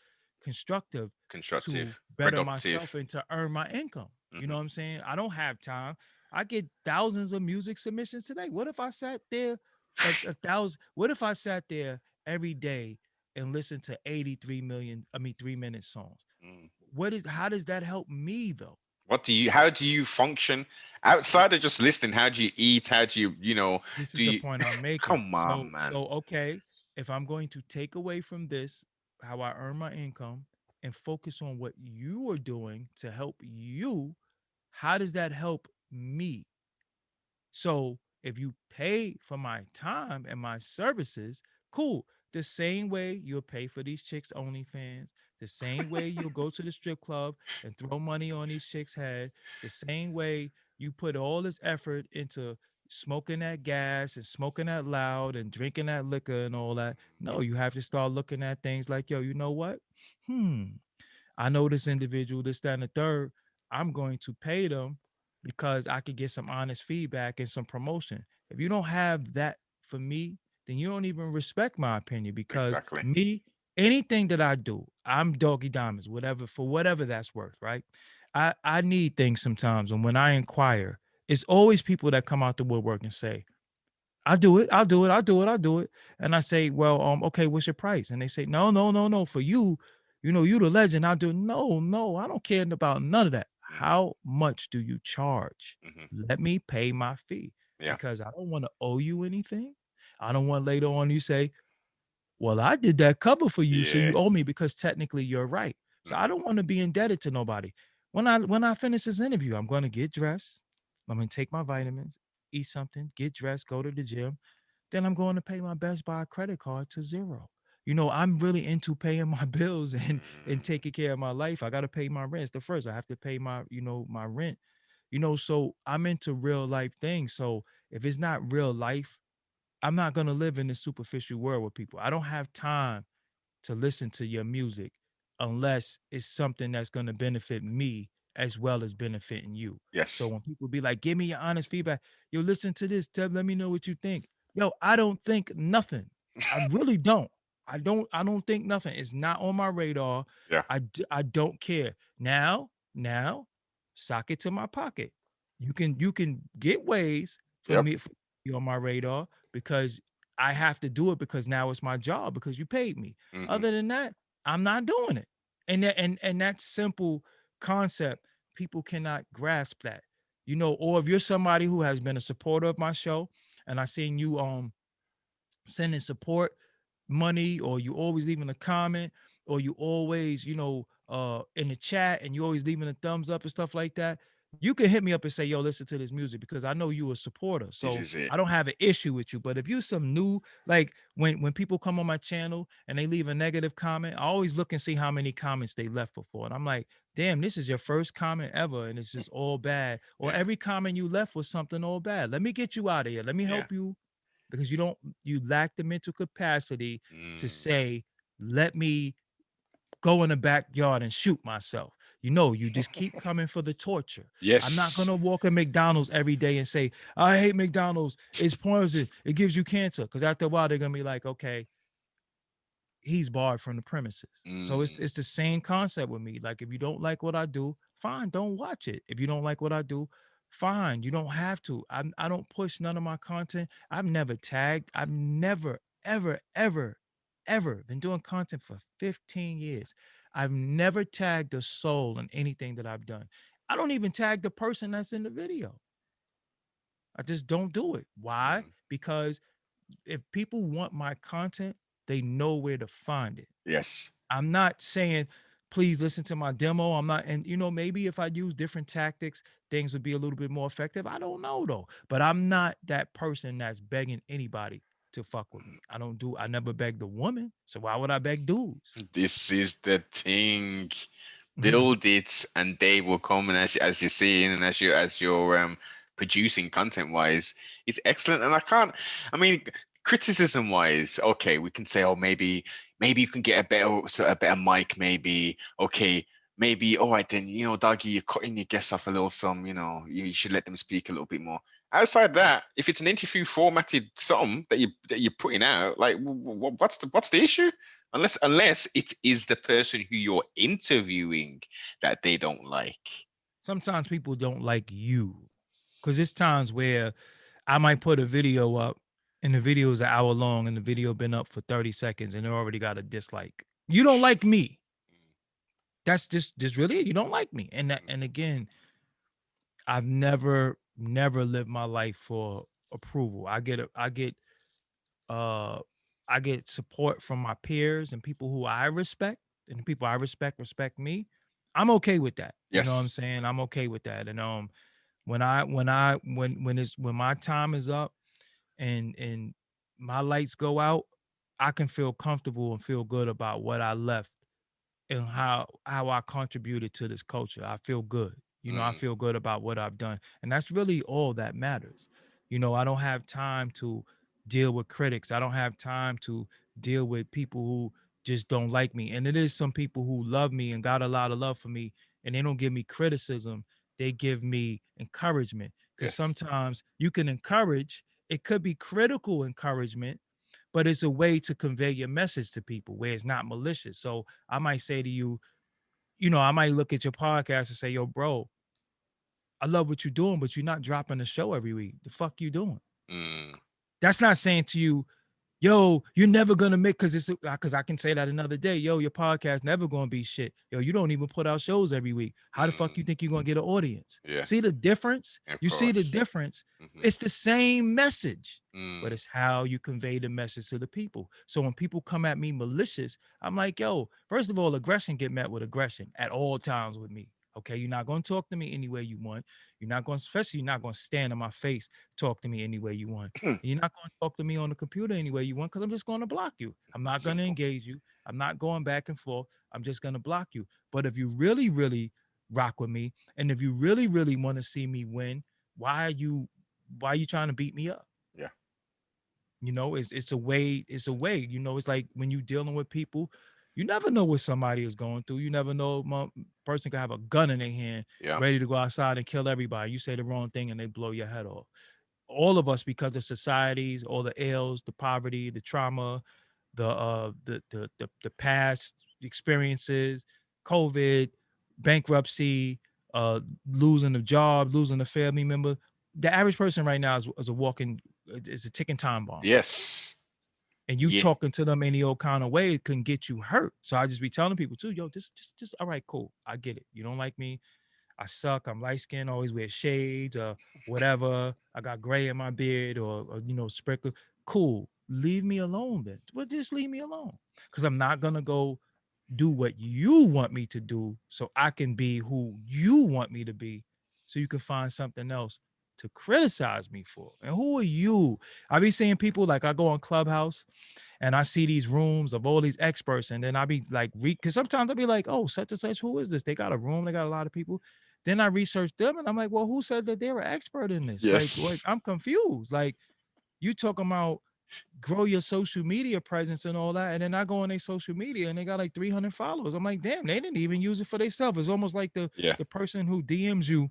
constructive to Constructive, better myself productive. and to earn my income. You know Hmm. what I'm saying? I don't have time. I get thousands of music submissions today. What if I sat there a thousand? What if I sat there every day and listened to 83 million, 3 minute songs? Mm. How does that help me though? How do you function outside of just listening? How do you eat? How do This is do the you, point I'm making. come So on, man. so okay, if I'm going to take away from this, how I earn my income and focus on what you are doing to help you, how does that help me? So if you pay for my time and my services, cool. The same way you'll pay for these chicks OnlyFans, the same way you'll go to the strip club and throw money on these chicks' head, the same way you put all this effort into smoking that gas and smoking that loud and drinking that liquor and all that. No, you have to start looking at things like, yo, you know what? Hmm. I know this individual, this, that, and the third. I'm going to pay them because I could get some honest feedback and some promotion. If you don't have that for me, then you don't even respect my opinion because Exactly. me, anything that I do, I'm Doggy Diamonds, whatever for whatever that's worth, right? I need things sometimes, and when I inquire, it's always people that come out the woodwork and say, "I'll do it, I'll do it, I'll do it, I'll do it." And I say, "Well, okay, what's your price?" And they say, "No, no, no, no. For you, you the legend. I'll do." No, no, I don't care about none of that. Mm, How much do you charge? hmm. Let me pay my fee Yeah. because I don't want to owe you anything. I don't want later on you say, well, I did that cover for you, so Yeah. you owe me because technically you're right. So I Hmm. don't want to be indebted to nobody. When I finish this interview, I'm going to get dressed. I'm going to take my vitamins, eat something, get dressed, go to the gym. Then I'm going to pay my Best Buy credit card to zero. I'm really into paying my bills and Mm, taking care of my life. I got to pay my rent. It's the first. I have to pay my rent. So I'm into real life things. So if it's not real life, I'm not going to live in this superficial world with people. I don't have time to listen to your music unless it's something that's going to benefit me as well as benefiting you. So yes. when people be like, give me your honest feedback, yo, listen to this, let me know what you think. Yo, I don't think nothing. I really don't. I don't think nothing. It's not on my radar. Yeah. I don't care. Now, sock it to my pocket. You can get ways for Yep. me for be on my radar because I have to do it because now it's my job because you paid me. Hmm. Other than that, I'm not doing it. And that simple concept, people cannot grasp that. Or if you're somebody who has been a supporter of my show and I seen you sending support money, or you always leaving a comment, or you always in the chat and you always leaving a thumbs up and stuff like that, you can hit me up and say, yo, listen to this music, because I know you a supporter, This so is it. I don't have an issue with you. But if you some new, like when people come on my channel and they leave a negative comment, I always look and see how many comments they left before, and I'm like, damn, this is your first comment ever and it's just all bad, or Yeah. every comment you left was something all bad. Let me get you out of here. Let me Yeah. help you, because you lack the mental capacity to Mm. say, let me go in the backyard and shoot myself. You just keep coming for the torture. I'm not Yes. gonna walk in McDonald's every day and say, I hate McDonald's, it's poison, it gives you cancer. Because after a while, they're gonna be like, okay, he's barred from the premises. So it's Mm. it's the same concept with me. Like, if you don't like what I do, fine, don't watch it. If you don't like what I do, fine, you don't have to. I don't push none of my content. I've never tagged. I've never, ever, ever, ever been doing content for 15 years. I've never tagged a soul in anything that I've done. I don't even tag the person that's in the video. I just don't do it. Why? Mm. Because if people want my content, they know where to find it. Yes. I'm not saying, please listen to my demo. I'm not, and maybe if I use different tactics, things would be a little bit more effective. I don't know though. But I'm not that person that's begging anybody to fuck with me. I never begged a woman. So why would I beg dudes? This is the thing. Build it, and they will come. And as you're seeing, and as you're producing content wise, it's excellent. And I can't. I mean, criticism wise, okay, we can say, oh, maybe you can get a better mic, maybe. Okay, maybe all right then. Doggy, you're cutting your guests off a little. You should let them speak a little bit more. Outside that, if it's an interview formatted something that you're putting out, like what's the issue? Unless it is the person who you're interviewing that they don't like. Sometimes people don't like you, because it's times where I might put a video up and the video is an hour long and the video been up for 30 seconds and it already got a dislike. You don't like me. That's just really it. You don't like me. And again, I've never lived my life for approval. Uh I get support from my peers and people who I respect, and the people I respect me. I'm okay with that. You know what I'm Yes. saying? I'm okay with that. And when my time is up and my lights go out, I can feel comfortable and feel good about what I left and how I contributed to this culture. I feel good. I Mm, feel good about what I've done. And that's really all that matters. I don't have time to deal with critics. I don't have time to deal with people who just don't like me. And it is some people who love me and got a lot of love for me, and they don't give me criticism. They give me encouragement. Because yes. sometimes you can encourage, it could be critical encouragement, but it's a way to convey your message to people where it's not malicious. So I might say to you, I might look at your podcast and say, yo, bro, I love what you're doing, but you're not dropping a show every week. The fuck you doing? Mm, That's not saying to you, yo, you're never gonna make, because I can say that another day. Yo, your podcast never gonna be shit. Yo, you don't even put out shows every week. How the fuck mm, you think you're gonna get an audience? yeah, See the difference? of You see the course. difference? Hmm. It's the same message, but Mm, it's how you convey the message to the people. So when people come at me malicious, I'm like, yo, first of all, aggression get met with aggression at all times with me. Okay, you're not gonna talk to me any way you want. You're not going, especially you're not gonna stand in my face, talk to me any way you want. You're not going to talk to me on the computer any way you want because I'm just going to block you. I'm not going to simple. engage you. I'm not going back and forth. I'm just going to block you. But if you really, really rock with me, and if you really, really want to see me win, why are you why are you trying to beat me up? Yeah. It's a way, it's like when you dealing with people, you never know what somebody is going through. You never know, person could have a gun in their hand, Yeah. ready to go outside and kill everybody. You say the wrong thing and they blow your head off. All of us, because of societies, all the ills, the poverty, the trauma, the past experiences, COVID, bankruptcy, losing a job, losing a family member. The average person right now is a walking, is a ticking time bomb. Yes. And you Yeah. talking to them any old kind of way, it can get you hurt. So I just be telling people too, yo, just all right, cool. I get it. You don't like me, I suck. I'm light skinned, always wear shades or whatever. I got gray in my beard or sprinkle. Cool. Leave me alone then. But just leave me alone. Because I'm not gonna go do what you want me to do so I can be who you want me to be. So you can find something else to criticize me for. And who are you? I be seeing people like I go on Clubhouse and I see these rooms of all these experts, and then I be like, because sometimes I'll be like, oh, such and such, who is this? They got a room, they got a lot of people. Then I research them, and I'm like, well, who said that they're an expert in this? Like, Yes. I'm confused. Like, you talking about grow your social media presence and all that, and then I go on their social media and they got like 300 followers. I'm like, damn, they didn't even use it for themselves. It's almost like the Yeah. the person who DMs you,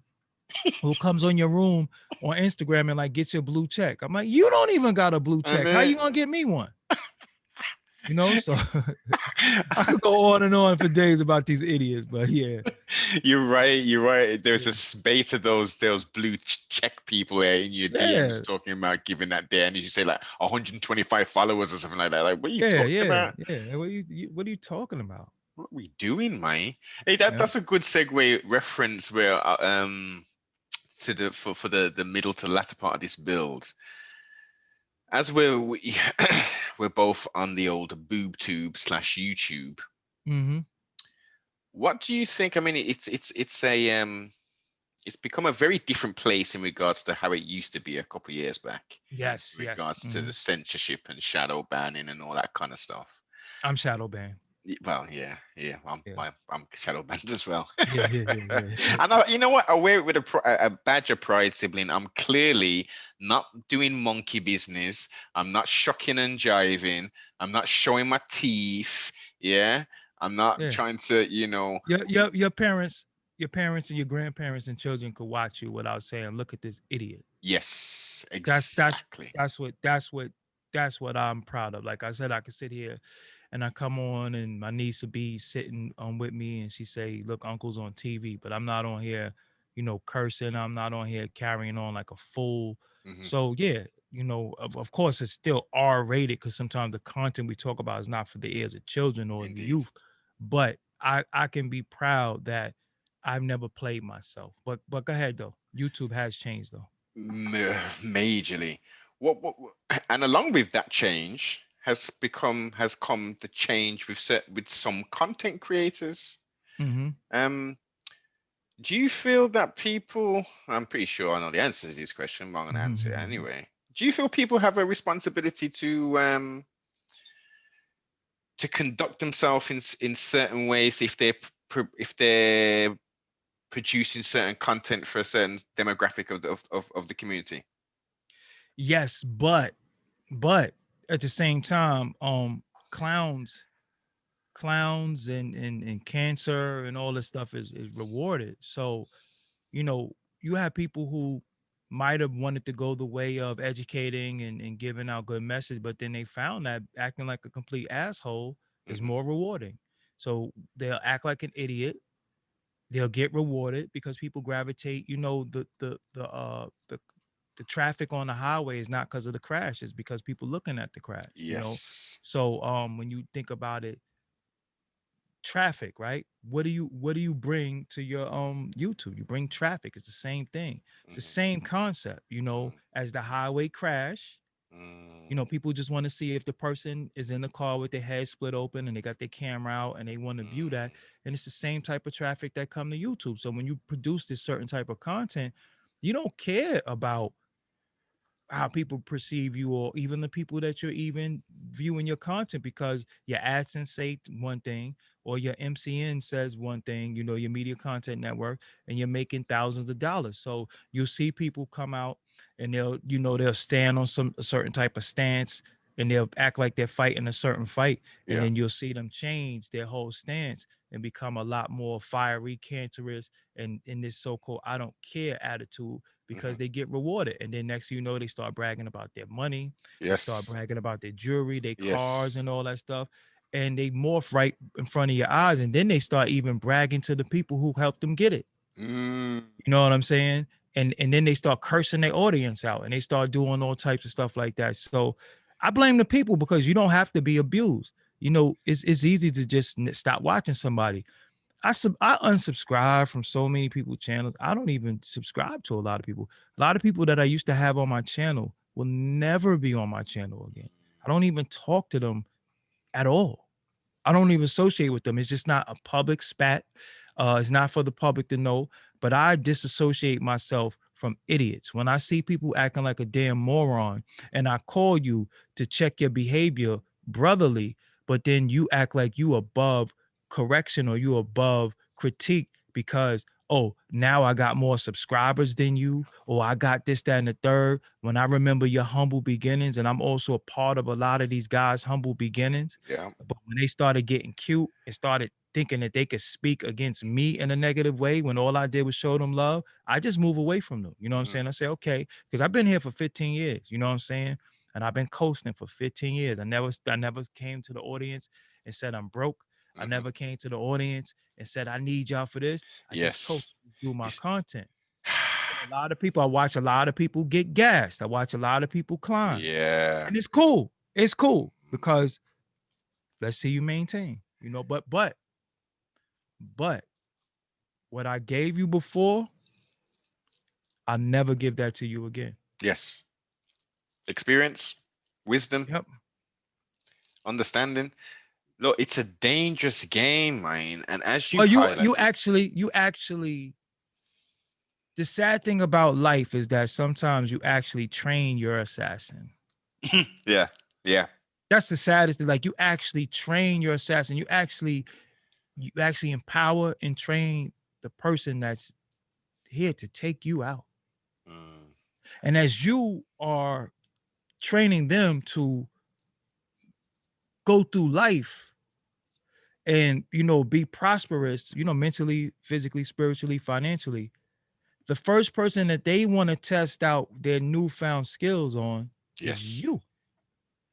who comes on your room on Instagram and like get your blue check. I'm like, you don't even got a blue And check. How then you gonna get me one? So I could go on and on for days about these idiots, but yeah, you're right. You're right. There's yeah, a spate of those blue check people there in your yeah, DMs talking about giving that day, and you say like 125 followers or something like that. Like, what are you yeah, talking yeah, about? yeah. What are you talking about? What are we doing, man? Hey, that Yeah. that's a good segue reference where to for the middle to latter part of this build. As we're both on the old boob tube slash YouTube. Mm-hmm. What do you think? I mean, it's become a very different place in regards to how it used to be a couple of years back, Yes, in yes. regards to Mm-hmm. the censorship and shadow banning and all that kind of stuff. I'm shadow banned. Well, yeah, yeah, Yeah. I'm shadow banned as well. Yeah, yeah, yeah, yeah. And you know what? I wear it with a badge of pride, sibling. I'm clearly not doing monkey business. I'm not shucking and jiving. I'm not showing my teeth. Yeah, I'm not Yeah. trying to, Your parents and your grandparents and children could watch you without saying, look at this idiot. Yes, That's that's exactly. that's what that's what that's what I'm proud of. Like I said, I could sit here and I come on and my niece would be sitting with me and she say, look, uncle's on TV, but I'm not on here, cursing. I'm not on here carrying on like a fool. Hmm. So yeah, of course it's still R rated because sometimes the content we talk about is not for the ears of children or the Indeed. youth. But I can be proud that I've never played myself. But go ahead though. YouTube has changed though. Majorly. And along with that change has come the change with some content creators. Mm-hmm. Um, do you feel that people? I'm pretty sure I know the answer to this question, but I'm gonna answer it anyway. Do you feel people have a responsibility to conduct themselves in certain ways if they're producing certain content for a certain demographic of the community? Yes, but at the same time, clowns and cancer and all this stuff is rewarded. So, you have people who might have wanted to go the way of educating and giving out good message, but then they found that acting like a complete asshole is Mm-hmm. more rewarding. So they'll act like an idiot. They'll get rewarded because people gravitate. The traffic on the highway is not because of the crash; it's because people looking at the crash. Yes. So when you think about it, traffic, right? What do you bring to your YouTube? You bring traffic. It's the same thing. It's the Mm-hmm. same concept, as the highway crash. Mm-hmm. People just want to see if the person is in the car with their head split open and they got their camera out and they want to view that. And it's the same type of traffic that come to YouTube. So when you produce this certain type of content, you don't care about how people perceive you or even the people that you're even viewing your content, because your AdSense say one thing or your MCN says one thing, your media content network, and you're making thousands of dollars. So you'll see people come out and they'll stand on a certain type of stance and they'll act like they're fighting a certain fight. And Yeah. then you'll see them change their whole stance and become a lot more fiery, cancerous, and in this so-called I don't care attitude, Mm-hmm. because they get rewarded. And then next thing you know, they start bragging about their money. They start Yes. bragging about their jewelry, their Yes. cars, and all that stuff. And they morph right in front of your eyes. And then they start even bragging to the people who helped them get it. Mm. You know what I'm saying? And then they start cursing their audience out and they start doing all types of stuff like that. So I blame the people, because you don't have to be abused. It's easy to just stop watching somebody. I unsubscribe from so many people's channels. I don't even subscribe to a lot of people. A lot of people that I used to have on my channel will never be on my channel again. I don't even talk to them at all. I don't even associate with them. It's just not a public spat. It's not for the public to know. But I disassociate myself from idiots. When I see people acting like a damn moron, and I call you to check your behavior brotherly, but then you act like you above correction or you above critique because, oh, now I got more subscribers than you, or I got this, that, and the third. When I remember your humble beginnings, and I'm also a part of a lot of these guys' humble beginnings, Yeah. but when they started getting cute and started thinking that they could speak against me in a negative way, when all I did was show them love, I just move away from them. You know what I'm Mm-hmm. saying? I say, okay, because I've been here for 15 years. You know what I'm saying? And I've been coasting for 15 years. I never came to the audience and said I'm broke. I Mm-hmm. never came to the audience and said I need y'all for this. I just coast Yes. through my It's- content. So a lot of people, I watch a lot of people get gassed. I watch a lot of people climb. yeah. And it's cool. It's cool because let's see you maintain. But what I gave you before, I'll never give that to you again. Yes. Experience, wisdom, Yep. understanding. Look, it's a dangerous game, man. And as Well, you've highlighted, you actually the sad thing about life is that sometimes you actually train your assassin. yeah, yeah, That's the saddest thing. Like you actually train your assassin. You actually empower and train the person that's here to take you out. mm, And as you are training them to go through life and be prosperous, mentally, physically, spiritually, financially, the first person that they want to test out their newfound skills on is yes. you.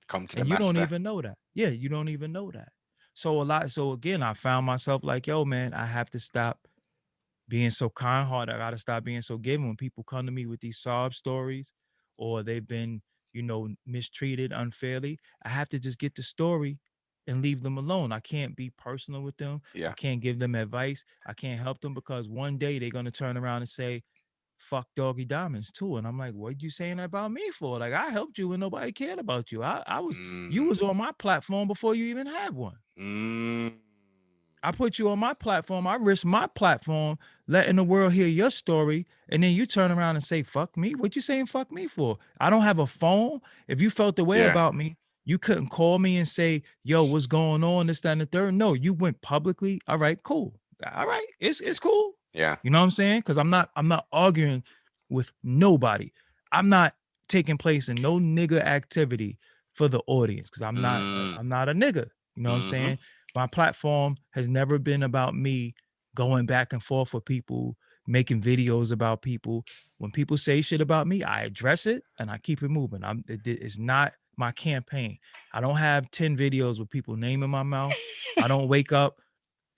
Come to the And you don't master. even know that. Yeah, you don't even know that. So again, I found myself like, yo, man, I have to stop being so kind hearted. I gotta stop being so giving. When people come to me with these sob stories or they've been, mistreated unfairly, I have to just get the story and leave them alone. I can't be personal with them. I Yeah. can't give them advice. I can't help them because one day they're gonna turn around and say, fuck Doggy Diamonds too. And I'm like, what you saying that about me for? Like I helped you when nobody cared about you. You Mm, was on my platform before you even had one. mm, I put you on my platform. I risk my platform letting the world hear your story. And then you turn around and say, fuck me. What you saying fuck me for? I don't have a phone. If you felt the way yeah. about me, you couldn't call me and say, yo, what's going on? This, that, and the third. No, you went publicly. All right, cool. All right. It's cool. Yeah. You know what I'm saying? Because I'm not arguing with nobody. I'm not taking place in no nigga activity for the audience because I'm not Mm, I'm not a nigga. You know what I'm mm-hmm. saying? My platform has never been about me going back and forth with people, making videos about people. When people say shit about me, I address it and I keep it moving. It's not my campaign. I don't have 10 videos with people name in my mouth. I don't wake up.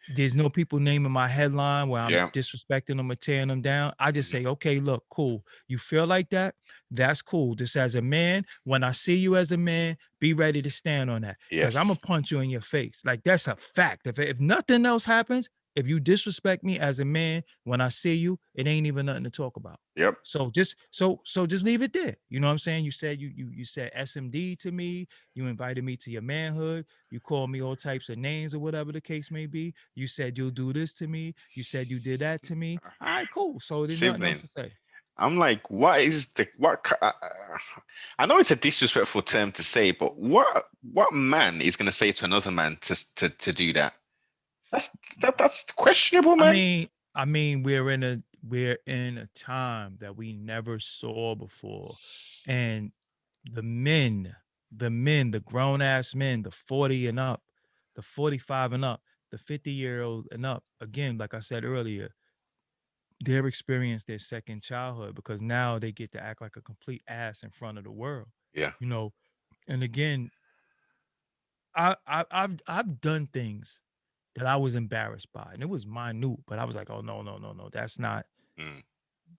There's no people naming my headline where I'm Yeah. disrespecting them or tearing them down. I just Mhm. say, okay, look, cool. You feel like that? That's cool. Just as a man, when I see you as a man, be ready to stand on that. Because I'm gonna Yes. punch you in your face. Like that's a fact. If nothing else happens, if you disrespect me as a man, when I see you, it ain't even nothing to talk about. Yep. So just leave it there. You know what I'm saying? You said you said SMD to me. You invited me to your manhood. You called me all types of names or whatever the case may be. You said you'll do this to me. You said you did that to me. All right, cool. So there's nothing else Sibling. to say. I'm like, what is the what? I know it's a disrespectful term to say, but what man is going to say to another man to do that? That's that's questionable, I man. mean, we're in a time that we never saw before, and the men, the grown ass men, the 40 and up, the 45 and up, the 50-year-old and up. Again, like I said earlier, they're experienced their second childhood because now they get to act like a complete ass in front of the world. Yeah. You know, and again, I've done things that I was embarrassed by, and it was minute, but I was like, oh no, no, no, no, Mm,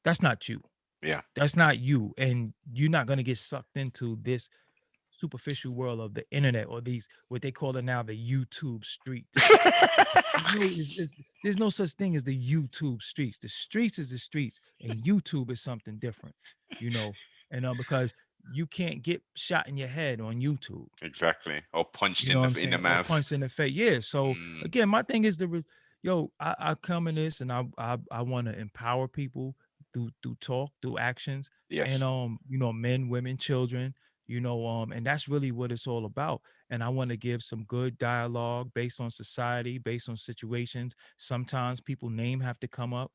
that's not you. yeah. That's not you, and you're not gonna get sucked into this superficial world of the internet or these what they call it now the YouTube streets. There's no such thing as the YouTube streets. The streets is the streets, and YouTube is something different, you know. And because you can't get shot in your head on YouTube. Exactly. Or punched You know what I'm in the saying? Or mouth. punched in the face. Yeah. So Mm, again, my thing is yo, I come in this and I want to empower people through talk, through actions, and yes. men, women, children, and that's really what it's all about. And I want to give some good dialogue based on society, based on situations. Sometimes people name have to come up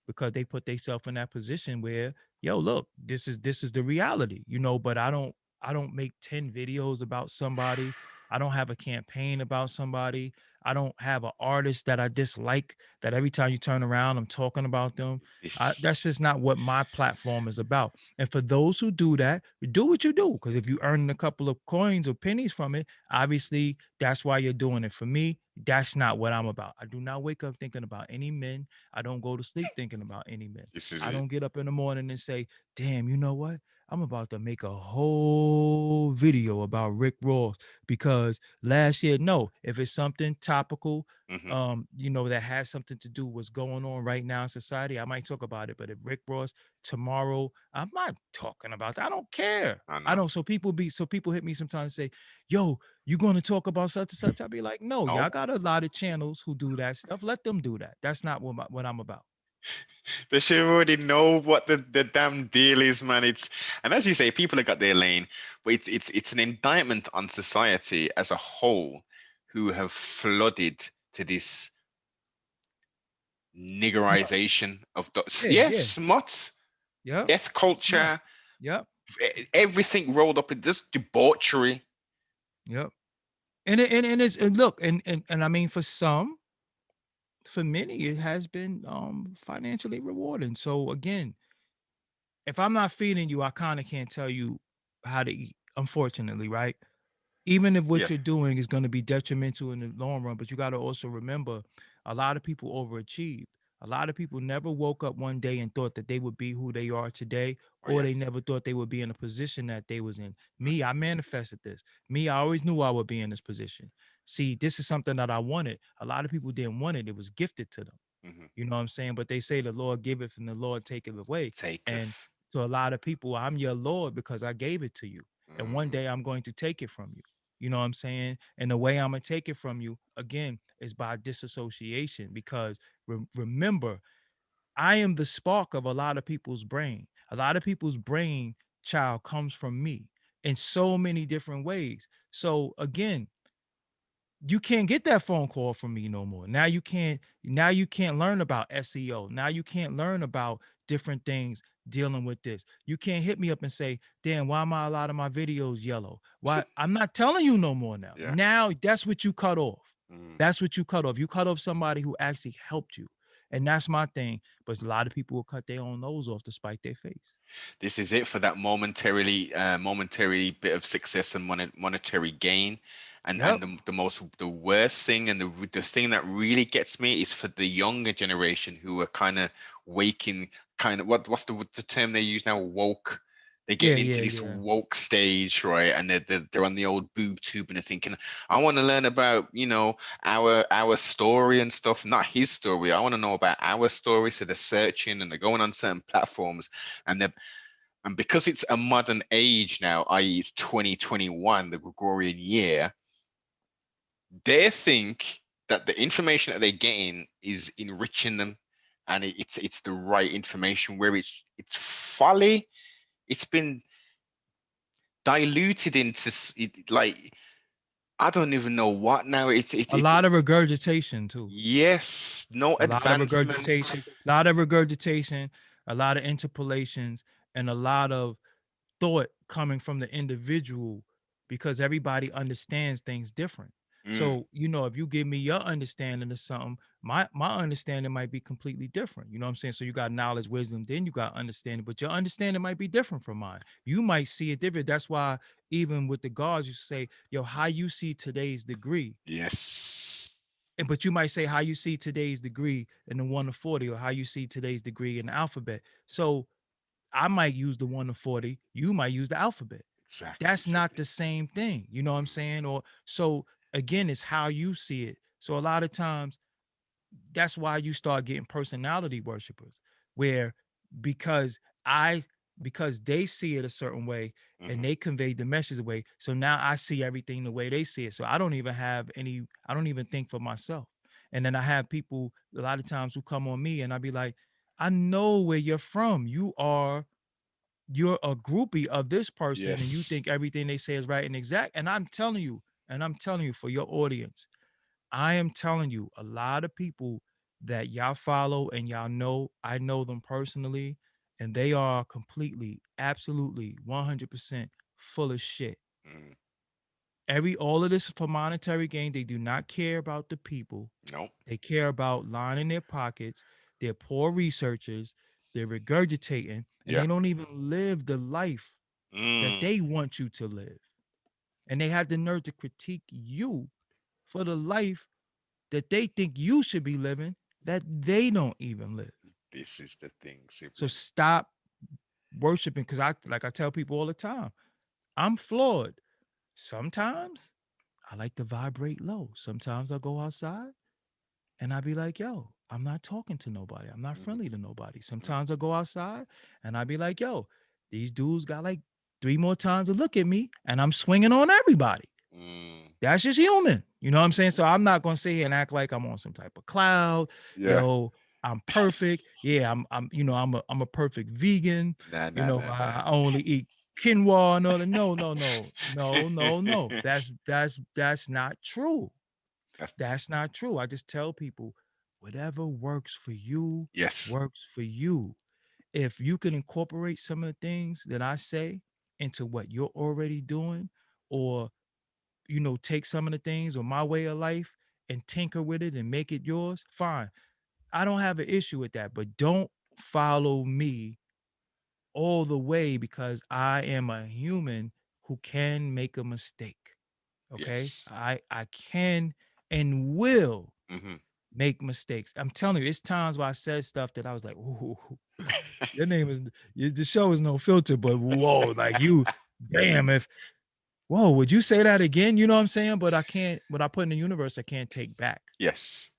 because they put themselves in that position where, yo, look, this is the reality, but I don't make 10 videos about somebody. I don't have a campaign about somebody. I don't have an artist that I dislike that every time you turn around, I'm talking about them. This. That's just not what my platform is about. And for those who do that, do what you do. Because if you earn a couple of coins or pennies from it, obviously that's why you're doing it. For me, that's not what I'm about. I do not wake up thinking about any men. I don't go to sleep thinking about any men. This is I it. don't get up in the morning and say, damn, you know what? I'm about to make a whole video about Rick Ross because last year, no, if it's something topical, Hmm. that has something to do with what's going on right now in society, I might talk about it. But if Rick Ross tomorrow, I'm not talking about that. I don't care. I I know. don't. So people hit me sometimes and say, yo, you gonna talk about such and such? I'll be like, no, y'all No. got a lot of channels who do that stuff. Let them do that. That's not what I'm about. They should already know what the damn deal is, man. It's and as you say, people have got their lane, but it's an indictment on society as a whole who have flooded to this Smut. niggerization of Yeah, yes, yeah. smut, Yep. death Smut. culture, Yep. everything rolled up in this debauchery. Yep. And it's and look and I mean for many it has been financially rewarding. So again, if I'm not feeding you, I kind of can't tell you how to eat. Unfortunately, right? Even if what Yeah. you're doing is going to be detrimental in the long run, but you got to also remember a lot of people overachieved. A lot of people never woke up one day and thought that they would be who they are today, Oh or yeah. they never thought they would be in a position that they was in. Me, Hmm. I manifested this. Me, I always knew I would be in this position. See, this is something that I wanted. A lot of people didn't want it. It was gifted to them. Hmm. You know what I'm saying? But they say the Lord giveth and the Lord taketh away. And Taketh. to a lot of people, I'm your Lord because I gave it to you. And one Mm, day I'm going to take it from you. You know what I'm saying? And the way I'm going to take it from you, again, is by disassociation because remember, I am the spark of a lot of people's brain. A lot of people's brain child comes from me in so many different ways. So again, you can't get that phone call from me no more. Now you can't learn about SEO. Now you can't learn about different things dealing with this. You can't hit me up and say, "Damn, why am I a lot of my videos yellow?" Why? I'm not telling you no more now. yeah. Now that's what you cut off. Mm, That's what you cut off. You cut off somebody who actually helped you. And that's my thing. But a lot of people will cut their own nose off to spite their face. This is it for that momentary bit of success and monetary gain. And Yep. the worst thing, and the thing that really gets me, is for the younger generation who are kind of waking, kind of what's the term they use now, woke. They're Yeah, getting into yeah, this yeah. woke stage, right? And they're on the old boob tube, and they're thinking, I want to learn about, our story and stuff, not his story. I want to know about our story. So they're searching and they're going on certain platforms, and because it's a modern age now, i.e., it's 2021, the Gregorian year, they think that the information that they're getting is enriching them, and it's the right information. Where it's folly. It's been diluted into like, I don't even know what now. A lot of regurgitation too. Yes, no A lot of advancements. regurgitation, a lot of regurgitation, a lot of interpolations, and a lot of thought coming from the individual because everybody understands things different. Mm, So, if you give me your understanding of something, my understanding might be completely different. You know what I'm saying? So you got knowledge, wisdom, then you got understanding, but your understanding might be different from mine. You might see it different. That's why even with the gods, you say, yo, how you see today's degree. yes. And but you might say how you see today's degree in the 1 to 40, or how you see today's degree in the alphabet. So I might use the 1 to 40, you might use the alphabet. Exactly. That's not the same thing. You know what I'm Mm, saying? Or so again, it's how you see it. So a lot of times that's why you start getting personality worshipers, where because I because they see it a certain way and mhm. they convey the message away. So now I see everything the way they see it. So I don't even think for myself. And then I have people a lot of times who come on me and I be like, I know where you're from. You're a groupie of this person and you Yes. think everything they say is right and exact. And I'm telling you for your audience, I am telling you, a lot of people that y'all follow and y'all know, I know them personally, and they are completely, absolutely, 100% full of shit. Mm, All of this for monetary gain. They do not care about the people. no. They care about lining their pockets. They're poor researchers. They're regurgitating, and Yeah. they don't even live the life that Mm, they want you to live. And they have the nerve to critique you for the life that they think you should be living that they don't even live. this is the thing, So sibling. stop worshiping because I tell people all the time, I'm flawed. Sometimes I like to vibrate low. Sometimes I'll go outside and I'll be like, yo, I'm not talking to nobody. I'm not Mhm, friendly to nobody. mm, Sometimes I'll go outside and I'll be like, yo, these dudes got like 3 more times to look at me and I'm swinging on everybody. mm. That's just human. You know what I'm saying? Mhm. So I'm not gonna sit here and act like I'm on some type of cloud. Yeah. Yo, I'm perfect. Yeah, I'm a perfect vegan. Nah, nah, nah, nah. I only eat quinoa and all that. No, no, no, no, no, no. That's not true. That's That's not true. I just tell people whatever works for you yes. works for you. If you can incorporate some of the things that I say into what you're already doing, or take some of the things or my way of life and tinker with it and make it yours, fine. I don't have an issue with that, but don't follow me all the way because I am a human who can make a mistake. Okay? Yes. I can and will Hmm. make mistakes. I'm telling you, it's times where I said stuff that I was like, "Ooh, your name is the show is no filter," but whoa, like you, damn, if whoa, would you say that again? You know what I'm saying? But I can't, what I put in the universe, I can't take back. Yes.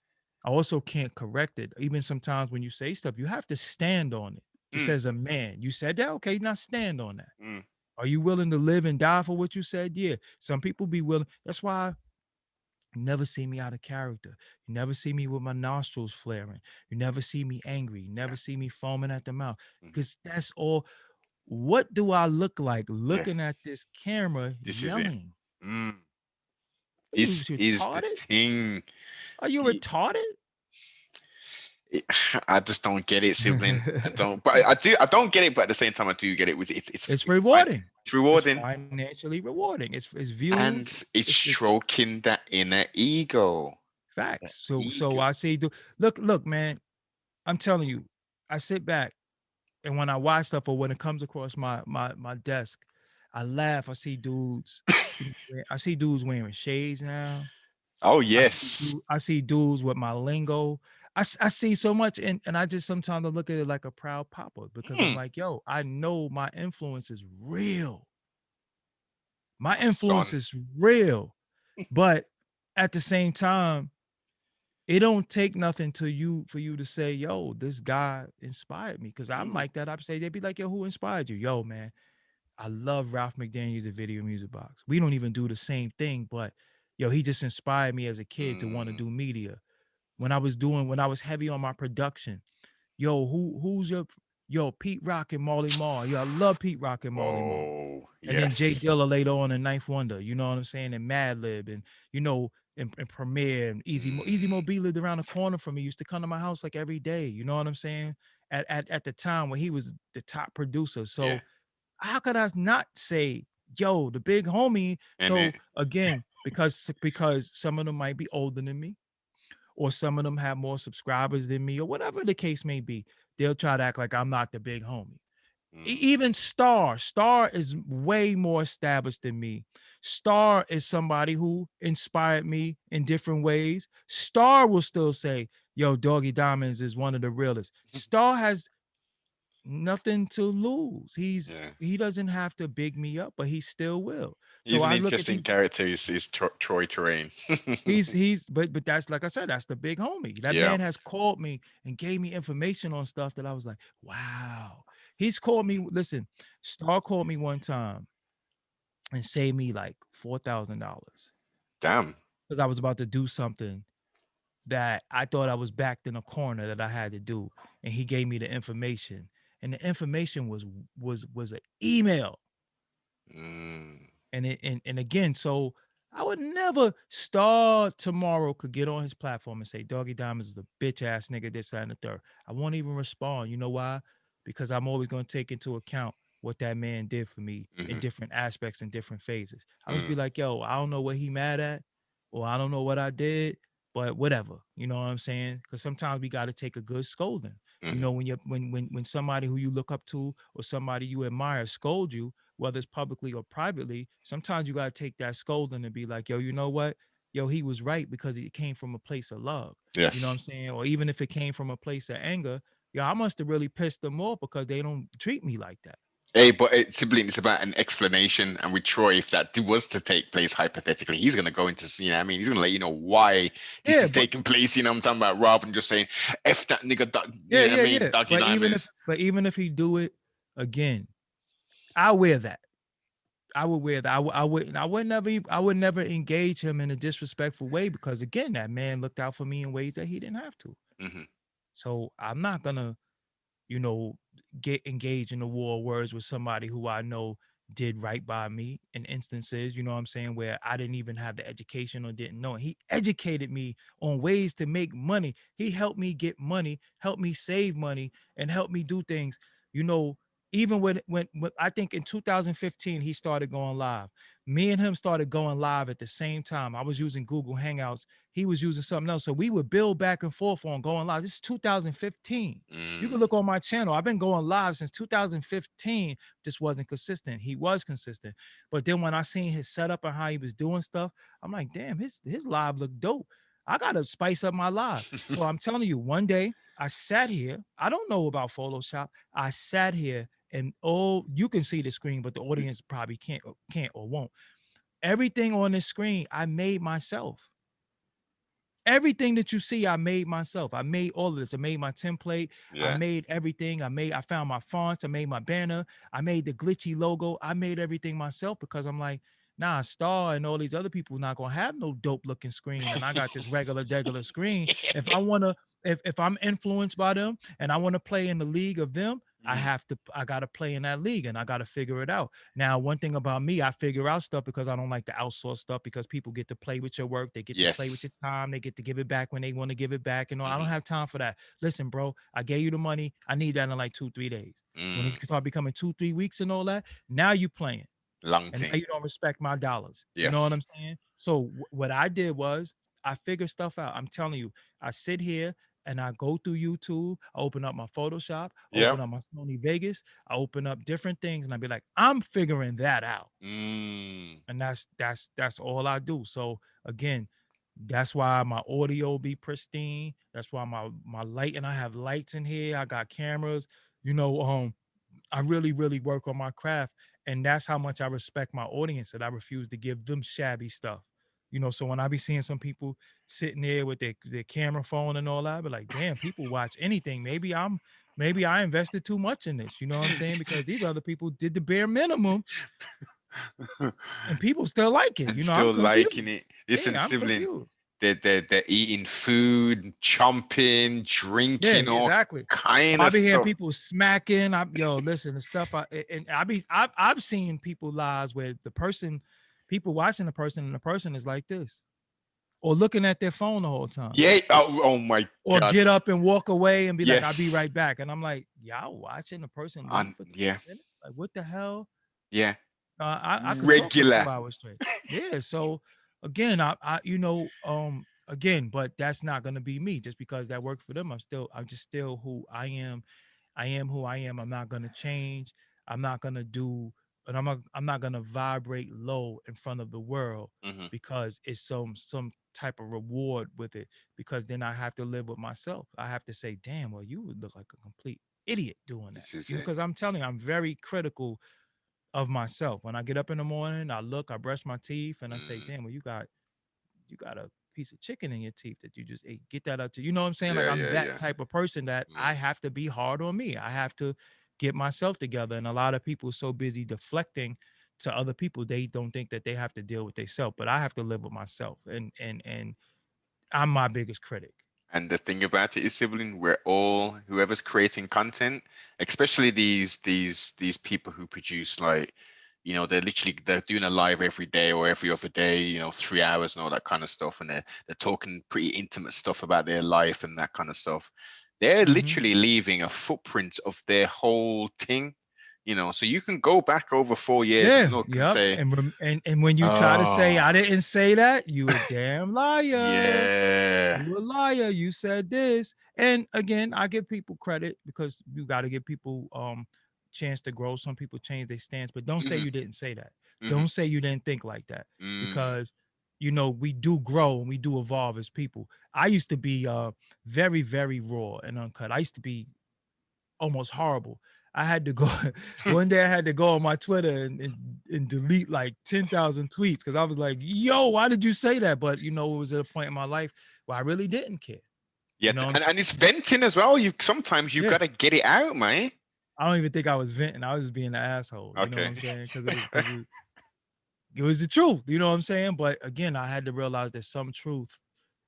I also can't correct it. Even sometimes when you say stuff, you have to stand on it. Just Mm, as a man, you said that, okay, now stand on that. mm. Are you willing to live and die for what you said? Yeah. Some people be willing. That's why you never see me out of character. You never see me with my nostrils flaring. You never see me angry. You Yeah. never see me foaming at the mouth. Hmm. Because that's all. What do I look like Yeah. looking at this camera This is it. yelling? Mm. Are you This is the retarded? thing. Are you Y- retarded? it- I just don't get it, sibling. I don't, but I do. I don't get it, but at the same time, I do get it. It's It's fine. rewarding. It's It's rewarding, financially rewarding. It's and views. it's It's stroking that inner ego. That facts. So ego. I say, look, man. I'm telling you, I sit back and when I watch stuff or when it comes across my desk, I laugh. I see dudes, I see dudes wearing shades now. Oh yes. I see dudes with my lingo. I see so much, and I just sometimes I look at it like a proud papa because I'm Hmm. like, yo, I know my influence is real. My My influence son. is real, but at the same time, it don't take nothing to you for you to say, yo, this guy inspired me. Cause I'm Mm. like that. I'd say they'd be like, yo, who inspired you? Yo, man, I love Ralph McDaniels at Video Music Box. We don't even do the same thing, but yo, he just inspired me as a kid to want to Mm. do media. When I was heavy on my production, yo, who's your yo, Pete Rock and Marley Marl. Yo, I love Pete Rock and Marley Marl. Oh And then Jay yes. Dilla later on in Ninth Wonder, you know what I'm saying? And Madlib and you know, and Premiere and Easy Mm. Mo B lived around the corner from me, used to come to my house like every day. You know what I'm saying? At the time when he was the top producer. Yeah. So how could I not say, yo, the big homie? And So it. again, because some of them might be older than me, or some of them have more subscribers than me, or whatever the case may be, they'll try to act like I'm not the big homie. Mm. Even Star is way more established than me. Star is somebody who inspired me in different ways. Star will still say, yo, Doggy Diamonds is one of the realest. Star has nothing to lose. Yeah. He doesn't have to big me up, but he still will. So He's an I look at interesting these. character. Is Troy Terrain. But that's like I said, that's the big homie. That Yeah. man has called me and gave me information on stuff that I was like, wow. He's called me. Listen, Star called me one time and saved me like $4,000 Damn. because I was about to do something that I thought I was backed in a corner that I had to do, and he gave me the information, and the information was an email. Mm. And again, so I would never Star tomorrow could get on his platform and say Doggy Diamonds is a bitch ass nigga, this, that, and the third. I won't even respond. You know why? Because I'm always gonna take into account what that man did for me in Hmm. different aspects and different phases. I'll just be Mm. like, yo, I don't know what he mad at, or I don't know what I did, but whatever. You know what I'm saying? Because sometimes we gotta take a good scolding. You Hmm. know, when you when somebody who you look up to or somebody you admire scold you, whether it's publicly or privately, sometimes you got to take that scolding and be like, yo, you know what? Yo, he was right because it came from a place of love. You know what I'm Yes. saying? Or even if it came from a place of anger, yo, I must have really pissed them off because they don't treat me like that. Hey, but simply it's about an explanation. And with Troy, if that was to take place hypothetically, he's going to go into, I mean, he's going to let you know why this Yeah, is but taking place. You know what I'm talking about? Rather than just saying, F that nigga, you yeah, know what I yeah, mean? yeah. Doggy Diamonds. But even if he do it again, I wear that. I would wear that. I would never engage him in a disrespectful way because again, that man looked out for me in ways that he didn't have to. Hmm. So I'm not gonna you know, get engaged in a war of words with somebody who I know did right by me in instances, you know what I'm saying, where I didn't even have the education or didn't know. He educated me on ways to make money. He helped me get money, helped me save money, and helped me do things. You know, even when I think in 2015 he started going live. Me and him started going live at the same time. I was using Google Hangouts. He was using something else. So we would build back and forth on going live. This is 2015. You can Mm. look on my channel. I've been going live since 2015. Just wasn't consistent. He was consistent. But then when I seen his setup and how he was doing stuff, I'm like, damn, his live looked dope. I gotta spice up my live. So I'm telling you, one day I sat here. I don't know about Photoshop. I sat here and oh, you can see the screen, but the audience probably can't or won't. Everything on this screen I made myself. Everything that you see, I made myself. I made all of this. I made my template. I Yeah. made everything. I found my fonts. I made my banner. I made the glitchy logo. I made everything myself because I'm like, nah, Star and all these other people not gonna have no dope looking screen. And I got this regular screen. If I wanna, if I'm influenced by them and I want to play in the league of them, Mm. I gotta play in that league and I gotta figure it out. Now, one thing about me, I figure out stuff because I don't like to outsource stuff because people get to play with your work, they get to play with Yes. your time, they get to give it back when they want to give it back. And all. I don't Hmm. have time for that. Listen, bro, I gave you the money. I need that in like 2, 3 days. When Mm. it start becoming 2, 3 weeks and all that, now you playing. Long And now thing. you don't respect my dollars. You know what I'm Yes. saying? So what I did was I figured stuff out. I'm telling you, I sit here and I go through YouTube, I open up my Photoshop, I Yeah. open up my Sony Vegas, I open up different things, and I be like, I'm figuring that out. Mm. And that's all I do. So again, that's why my audio be pristine. That's why my light, and I have lights in here. I got cameras. You know, I really, really work on my craft. And that's how much I respect my audience, that I refuse to give them shabby stuff. You know, so when I be seeing some people sitting there with their camera phone and all that, I be like, damn, people watch anything. Maybe I invested too much in this. You know what I'm saying? Because these other people did the bare minimum and people still like it. And You know, I'm still liking confused. it. Listen, Yeah, I'm sibling, confused. they're eating food, chomping, Yeah, drinking, all exactly. kind I of be hearing stuff. people smacking. Yo, listen, the stuff I've seen people lives where people watching the person, and the person is like this, or looking at their phone the whole time, Yeah. Oh my or God. get up and walk away and be like, "I'll be Yes. right back," and I'm like, "Y'all watching the person leave And for 20 yeah, minutes? Like, what the hell?" yeah. I could talk for Regular. 2 hours straight. Yeah. So again, again, but that's not gonna be me just because that worked for them. I'm just still who I am. I am who I am. I'm not gonna change. I'm not gonna do, and I'm not gonna vibrate low in front of the world Hmm. because it's some type of reward with it. Because then I have to live with myself. I have to say, damn, well, you would look like a complete idiot doing that. This is You know, it. because I'm telling you, I'm very critical of myself. When I get up in the morning, I look, I brush my teeth, and I say, Mm. "Damn, well, you got a piece of chicken in your teeth that you just ate. Get that out to you know what I'm saying? Like Yeah, I'm yeah, that yeah. type of person that I Mm. have to be hard on me. I have to get myself together. And a lot of people are so busy deflecting to other people, they don't think that they have to deal with themselves. But I have to live with myself, and I'm my biggest critic. And the thing about it is, sibling, we're all whoever's creating content, especially these people who produce like, they're doing a live every day or every other day, 3 hours and all that kind of stuff, and they're talking pretty intimate stuff about their life and that kind of stuff. They're Mm-hmm. literally leaving a footprint of their whole thing, so you can go back over 4 years and Yeah, look and yep. say, And when you try to say I oh, didn't say that, you a damn liar. yeah. You a liar. You said this. And again, I give people credit because you got to give people chance to grow. Some people change their stance, but don't say Hmm. you didn't say that. Hmm. Don't say you didn't think like that Mm. because we do grow and we do evolve as people. I used to be very, very raw and uncut. I used to be almost horrible. I had to go one day. I had to go on my Twitter and delete like 10,000 tweets because I was like, "Yo, why did you say that?" But it was at a point in my life where I really didn't care. Yeah, You know what I'm and, saying? and it's venting as well. You Yeah. gotta get it out, man. I don't even think I was venting. I was just being an asshole. You know what Okay. I'm saying? It was the truth. You know what I'm saying? But again, I had to realize there's some truth,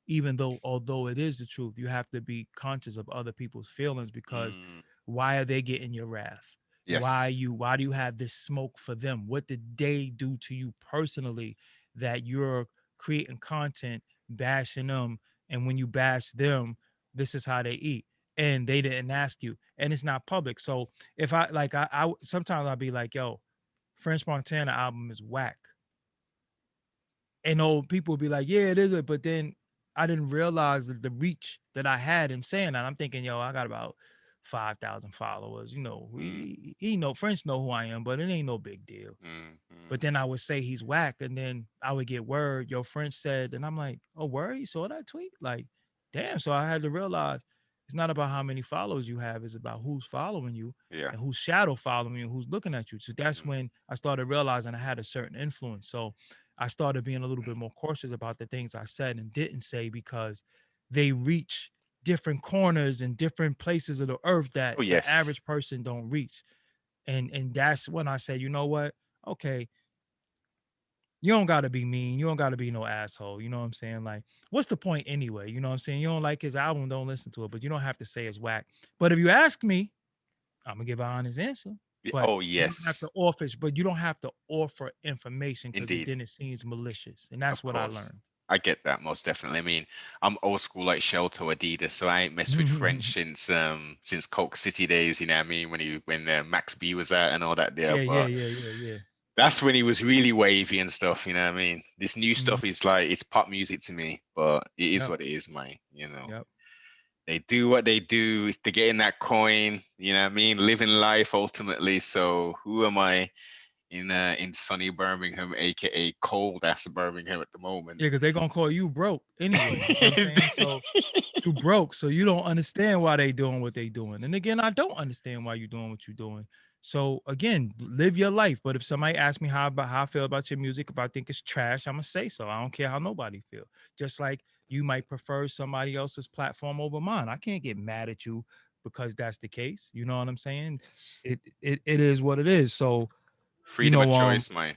even though although it is the truth, you have to be conscious of other people's feelings because Mm, why are they getting your wrath? yes. Why do you have this smoke for them? What did they do to you personally that you're creating content bashing them? And when you bash them, this is how they eat. And they didn't ask you, and it's not public. So if I like, I sometimes I'll be like, "Yo, French Montana album is whack," and old people would be like, "Yeah, it is," but then I didn't realize the reach that I had in saying that. I'm thinking, "Yo, I got about 5,000 followers. Mm, He know French know who I am, but it ain't no big deal." mm, But mm. then I would say he's whack, and then I would get word, your friend said, and I'm like, "Oh, word? You saw that tweet?" Like, damn. So I had to realize it's not about how many followers you have, it's about who's following you Yeah. and who's shadow following you, who's looking at you. So that's Mm. when I started realizing I had a certain influence. So I started being a little bit more cautious about the things I said and didn't say because they reach different corners and different places of the earth that Oh the yes. average person don't reach. And that's when I say, you know what? Okay, you don't gotta be mean. You don't gotta be no asshole. You know what I'm saying? Like, what's the point anyway? You know what I'm saying? You don't like his album, don't listen to it, but you don't have to say it's whack. But if you ask me, I'm gonna give an honest answer. But Oh you don't have yes. to offer, but you don't have to offer information because Indeed. then it seems malicious. And that's Of what I course. learned. I get that most definitely. I mean, I'm old school like Shelto Adidas, so I ain't messed with French since Coke City days. You know what I mean? When Max B was out and all that there, Yeah, yeah, but yeah, yeah, yeah. that's when he was really wavy and stuff. You know what I mean? This new Mhm. stuff is like it's pop music to me, but it is Yep, what it is, man. yep. They do what they do to get in that coin, you know what I mean? Living life ultimately. So who am I in sunny Birmingham, aka cold ass Birmingham at the moment? Yeah, because they're gonna call you broke anyway. You know what I'm saying? So you broke, so you don't understand why they doing what they doing. And again, I don't understand why you're doing what you're doing. So again, live your life. But if somebody asks me how I feel about your music, if I think it's trash, I'm gonna say so. I don't care how nobody feel. Just like you might prefer somebody else's platform over mine. I can't get mad at you because that's the case. You know what I'm saying? Yes. It is what it is. So you Freedom of know, choice, man.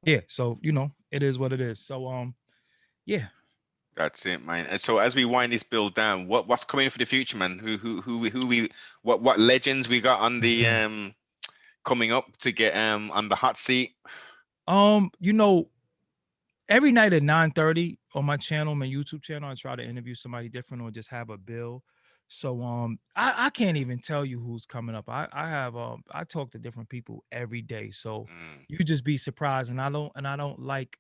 yeah. So it is what it is. So yeah. That's it, man. And so as we wind this build down, what's coming for the future, man? Who we what legends we got on the coming up to get on the hot seat? You know, every night at 9:30 on my channel, my YouTube channel, I try to interview somebody different or just have a bill. So I can't even tell you who's coming up. I talk to different people every day. So Mm, you just be surprised. And I don't like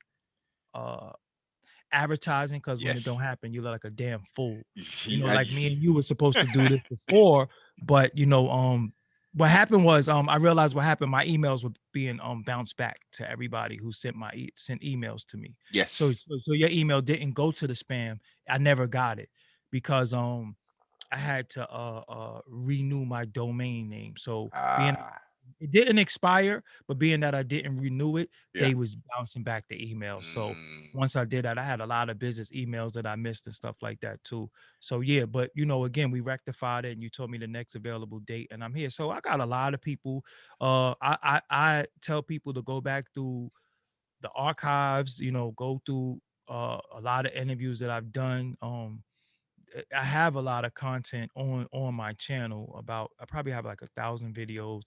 uh advertising because when it don't Yes. happen, you look like a damn fool. Yeah, Like me and you were supposed to do this before, but what happened was I realized what happened. My emails were being bounced back to everybody who sent emails to me. So, yes. so so your email didn't go to the spam. I never got it because I had to renew my domain name. So being Ah, it didn't expire, but being that I didn't renew it, yeah. they was bouncing back the email. So mm, once I did that, I had a lot of business emails that I missed and stuff like that too. So yeah, but again, we rectified it and you told me the next available date and I'm here. So I got a lot of people. I tell people to go back through the archives, go through a lot of interviews that I've done. I have a lot of content on my channel. About I probably have like 1,000 videos.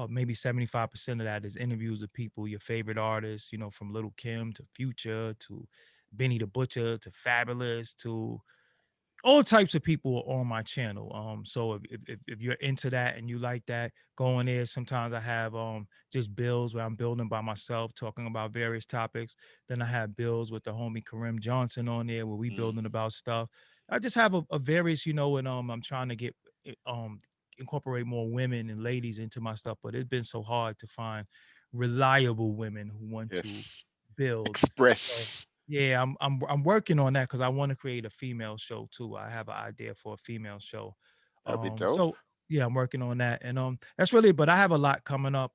Maybe 75% of that is interviews with people, your favorite artists, from Little Kim to Future to Benny the Butcher to Fabulous to all types of people are on my channel. So if you're into that and you like that, go in there. Sometimes I have just bills where I'm building by myself, talking about various topics. Then I have bills with the homie Karim Johnson on there where we Mm, building about stuff. I just have a various, and I'm trying to get incorporate more women and ladies into my stuff, but it's been so hard to find reliable women who want to yes. build. So Express. yeah, I'm working on that because I want to create a female show too. I have an idea for a female show. That'd be dope. So yeah, I'm working on that, and that's really. But I have a lot coming up.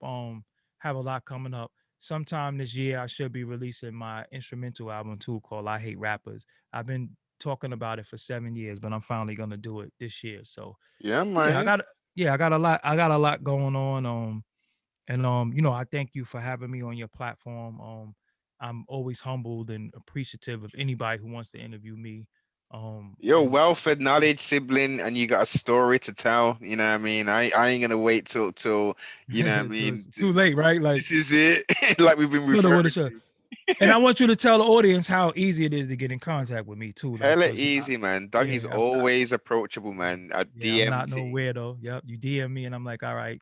Have a lot coming up. Sometime this year, I should be releasing my instrumental album too, called "I Hate Rappers." I've been talking about it for 7 years, but I'm finally gonna do it this year. So Yeah, yeah, man. I got a lot. I got a lot going on. And I thank you for having me on your platform. I'm always humbled and appreciative of anybody who wants to interview me. You're And well fed knowledge, sibling, and you got a story to tell. You know what I mean? I ain't gonna wait till you know what I mean. too late, right? Like This is it. Like we've been shoulda, woulda, referring shoulda. to. And I want you to tell the audience how easy it is to get in contact with me too. Like, Hella cause easy, man. Dougie's yeah, always approachable, yeah, man. A yeah, I'm not no DMT. weirdo. Yep, you DM me and I'm like, all right,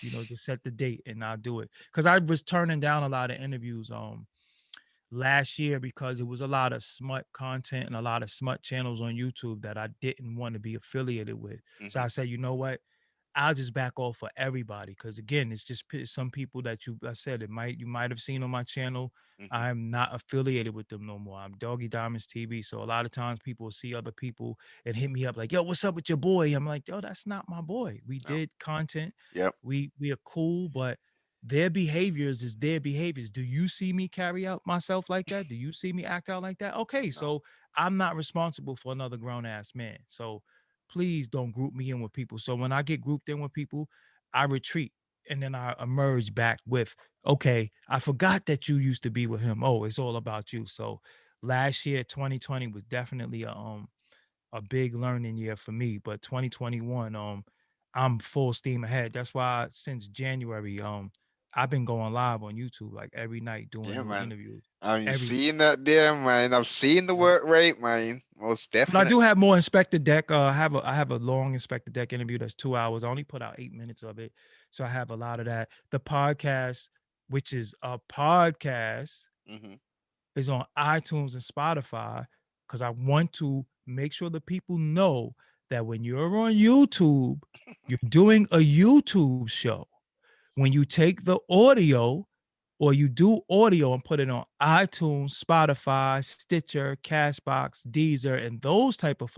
just Yes. just set the date and I'll do it. Cause I was turning down a lot of interviews. Last year because it was a lot of smut content and a lot of smut channels on YouTube that I didn't want to be affiliated with. So Hmm. I said, you know what? I'll just back off for everybody because again, it's just some people that I said you might have seen on my channel. Hmm. I'm not affiliated with them no more. I'm Doggy Diamonds TV. So a lot of times people will see other people and hit me up like, yo, what's up with your boy? I'm like, yo, that's not my boy. We No. did content. Yep. We are cool, but their behaviors is their behaviors. Do you see me carry out myself like that? Do you see me act out like that? Okay, No. so I'm not responsible for another grown ass man. So please don't group me in with people. So when I get grouped in with people, I retreat and then I emerge back with, okay, I forgot that you used to be with him. Oh, it's all about you. So last year, 2020 was definitely a big learning year for me. But 2021, I'm full steam ahead. That's why since January, I've been going live on YouTube like every night doing Yeah, new man. interviews. I'm Every seeing that there, man. I've seen the yeah. work rate, man. Most But I do definitely. have more Inspector Deck. I have a long Inspector Deck interview that's 2 hours. I only put out 8 minutes of it, so I have a lot of that. The podcast, which is a podcast, Hmm. is on iTunes and Spotify. because I want to make sure the people know that when you're on YouTube, you're doing a YouTube show. When you take the audio or you do audio and put it on iTunes, Spotify, Stitcher, Cashbox, Deezer, and those type of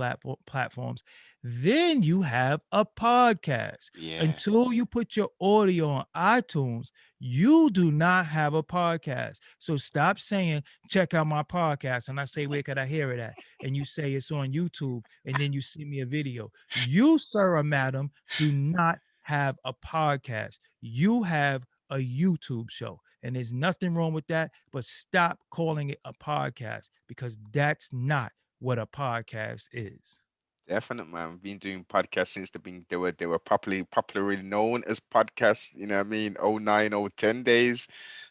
platforms, then you have a podcast. Yeah, Until you put your audio on iTunes, you do not have a podcast. So stop saying, check out my podcast. And I say, where could I hear it at? And you say it's on YouTube, and then you send me a video. You, sir or madam, do not have a podcast. You have a YouTube show. And there's nothing wrong with that, but stop calling it a podcast because that's not what a podcast is. definitely, man. I've been doing podcasts since they were popularly known as podcasts. You know what I mean? Oh nine, oh 10 days.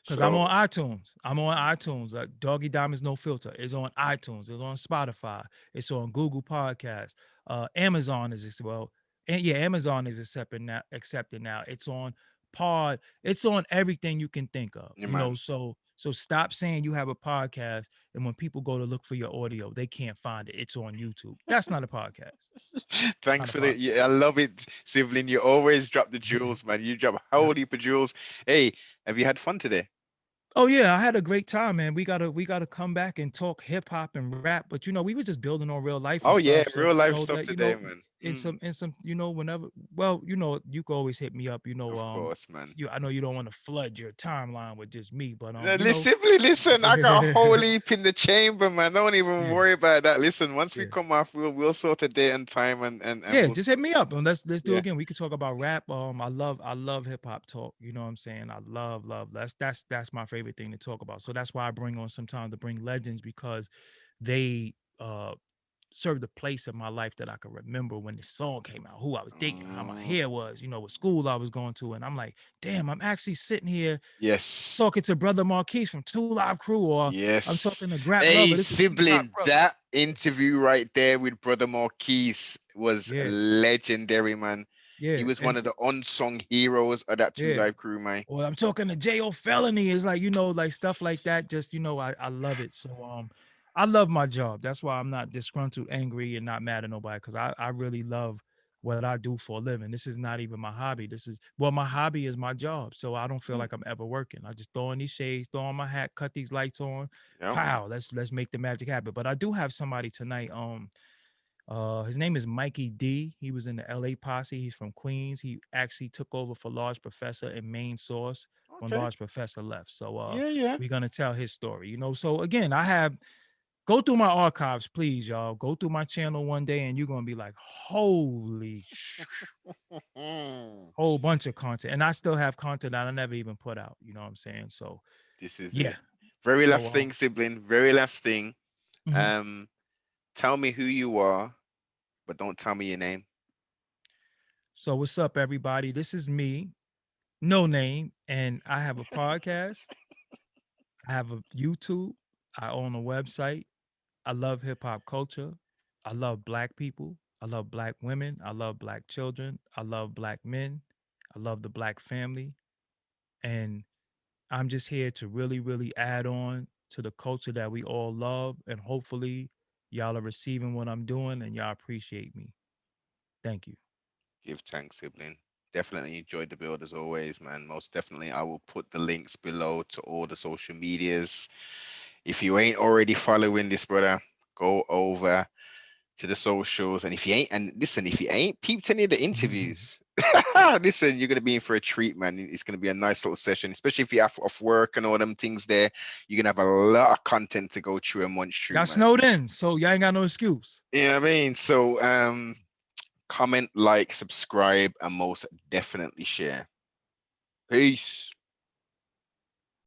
Because I'm on So iTunes. I'm on iTunes. Doggy Diamonds No Filter is on iTunes. It's on Spotify. It's on Google Podcasts. Amazon is as well. And yeah, Amazon is accepted now. It's on Pod. It's on everything you can think of. yeah, man. So stop saying you have a podcast, and when people go to look for your audio, they can't find it. It's on YouTube. That's not a podcast. Thanks Not a for the. podcast. Yeah, I love it, Sibling. You always drop the jewels, man. You drop a whole Yep. heap of jewels. Hey, have you had fun today? Oh yeah, I had a great time, man. We gotta come back and talk hip hop and rap. But we was just building on real life and Oh yeah, stuff. So real life know stuff that today, man. Mm, in some whenever, well, you can always hit me up. of course, man. I know you don't want to flood your timeline with just me, but Listen, I got a whole heap in the chamber, man. Don't even yeah, worry about that. Listen, once we yeah. come off, we'll sort a day and time and Yeah, we'll just hit me up and let's do it yeah. again. We could talk about rap. I love hip hop talk. You know what I'm saying? I love that's my favorite thing to talk about. So that's why I bring on sometimes to bring legends because they served a place in my life that I could remember when the song came out, who I was dating, how my Mm, hair was, what school I was going to. And I'm like, damn, I'm actually sitting here yes. talking to Brother Marquise from Two Live Crew, or I'm Yes. talking to Grap Hey, Lover. This is Pete Rock sibling, brother. that interview right there with Brother Marquise was Yeah, legendary, man. He yeah. was one And of the unsung heroes of that Two yeah. Live crew, man. Or I'm talking to J.O. Felony. It's like, like stuff like that. Just, I love it. So I love my job. That's why I'm not disgruntled, angry, and not mad at nobody. Cause I really love what I do for a living. This is not even my hobby. My hobby is my job. So I don't feel Mm, like I'm ever working. I just throw on these shades, throw on my hat, cut these lights on, yep. pow, let's make the magic happen. But I do have somebody tonight. His name is Mikey D. He was in the LA posse. He's from Queens. He actually took over for Large Professor and Main Source when Okay. Large Professor left. So Yeah, yeah. we're gonna tell his story. So again, go through my archives, please, y'all. Go through my channel one day and you're gonna be like, holy Mm, whole bunch of content. And I still have content that I never even put out. You know what I'm saying? So this is yeah. it. Very So last thing, sibling. Very last thing. mhm. Um, tell me who you are, but don't tell me your name. So what's up, everybody? This is me, no name, and I have a podcast. I have a YouTube. I own a website. I love hip hop culture. I love black people. I love black women. I love black children. I love black men. I love the black family. And I'm just here to really, really add on to the culture that we all love. And hopefully, y'all are receiving what I'm doing and y'all appreciate me. Thank you. Give thanks, sibling. Definitely enjoyed the build as always, man. Most definitely, I will put the links below to all the social medias. If you ain't already following this brother, go over to the socials. And if you ain't, and listen, if you ain't peeped any of the interviews, listen, you're gonna be in for a treat, man. It's gonna be a nice little session, especially if you're off work and all them things there. You're gonna have a lot of content to go through and munch through, Y'all man. snowed in, so y'all ain't got no excuse. You know what I mean? So comment, like, subscribe, and most definitely share. Peace.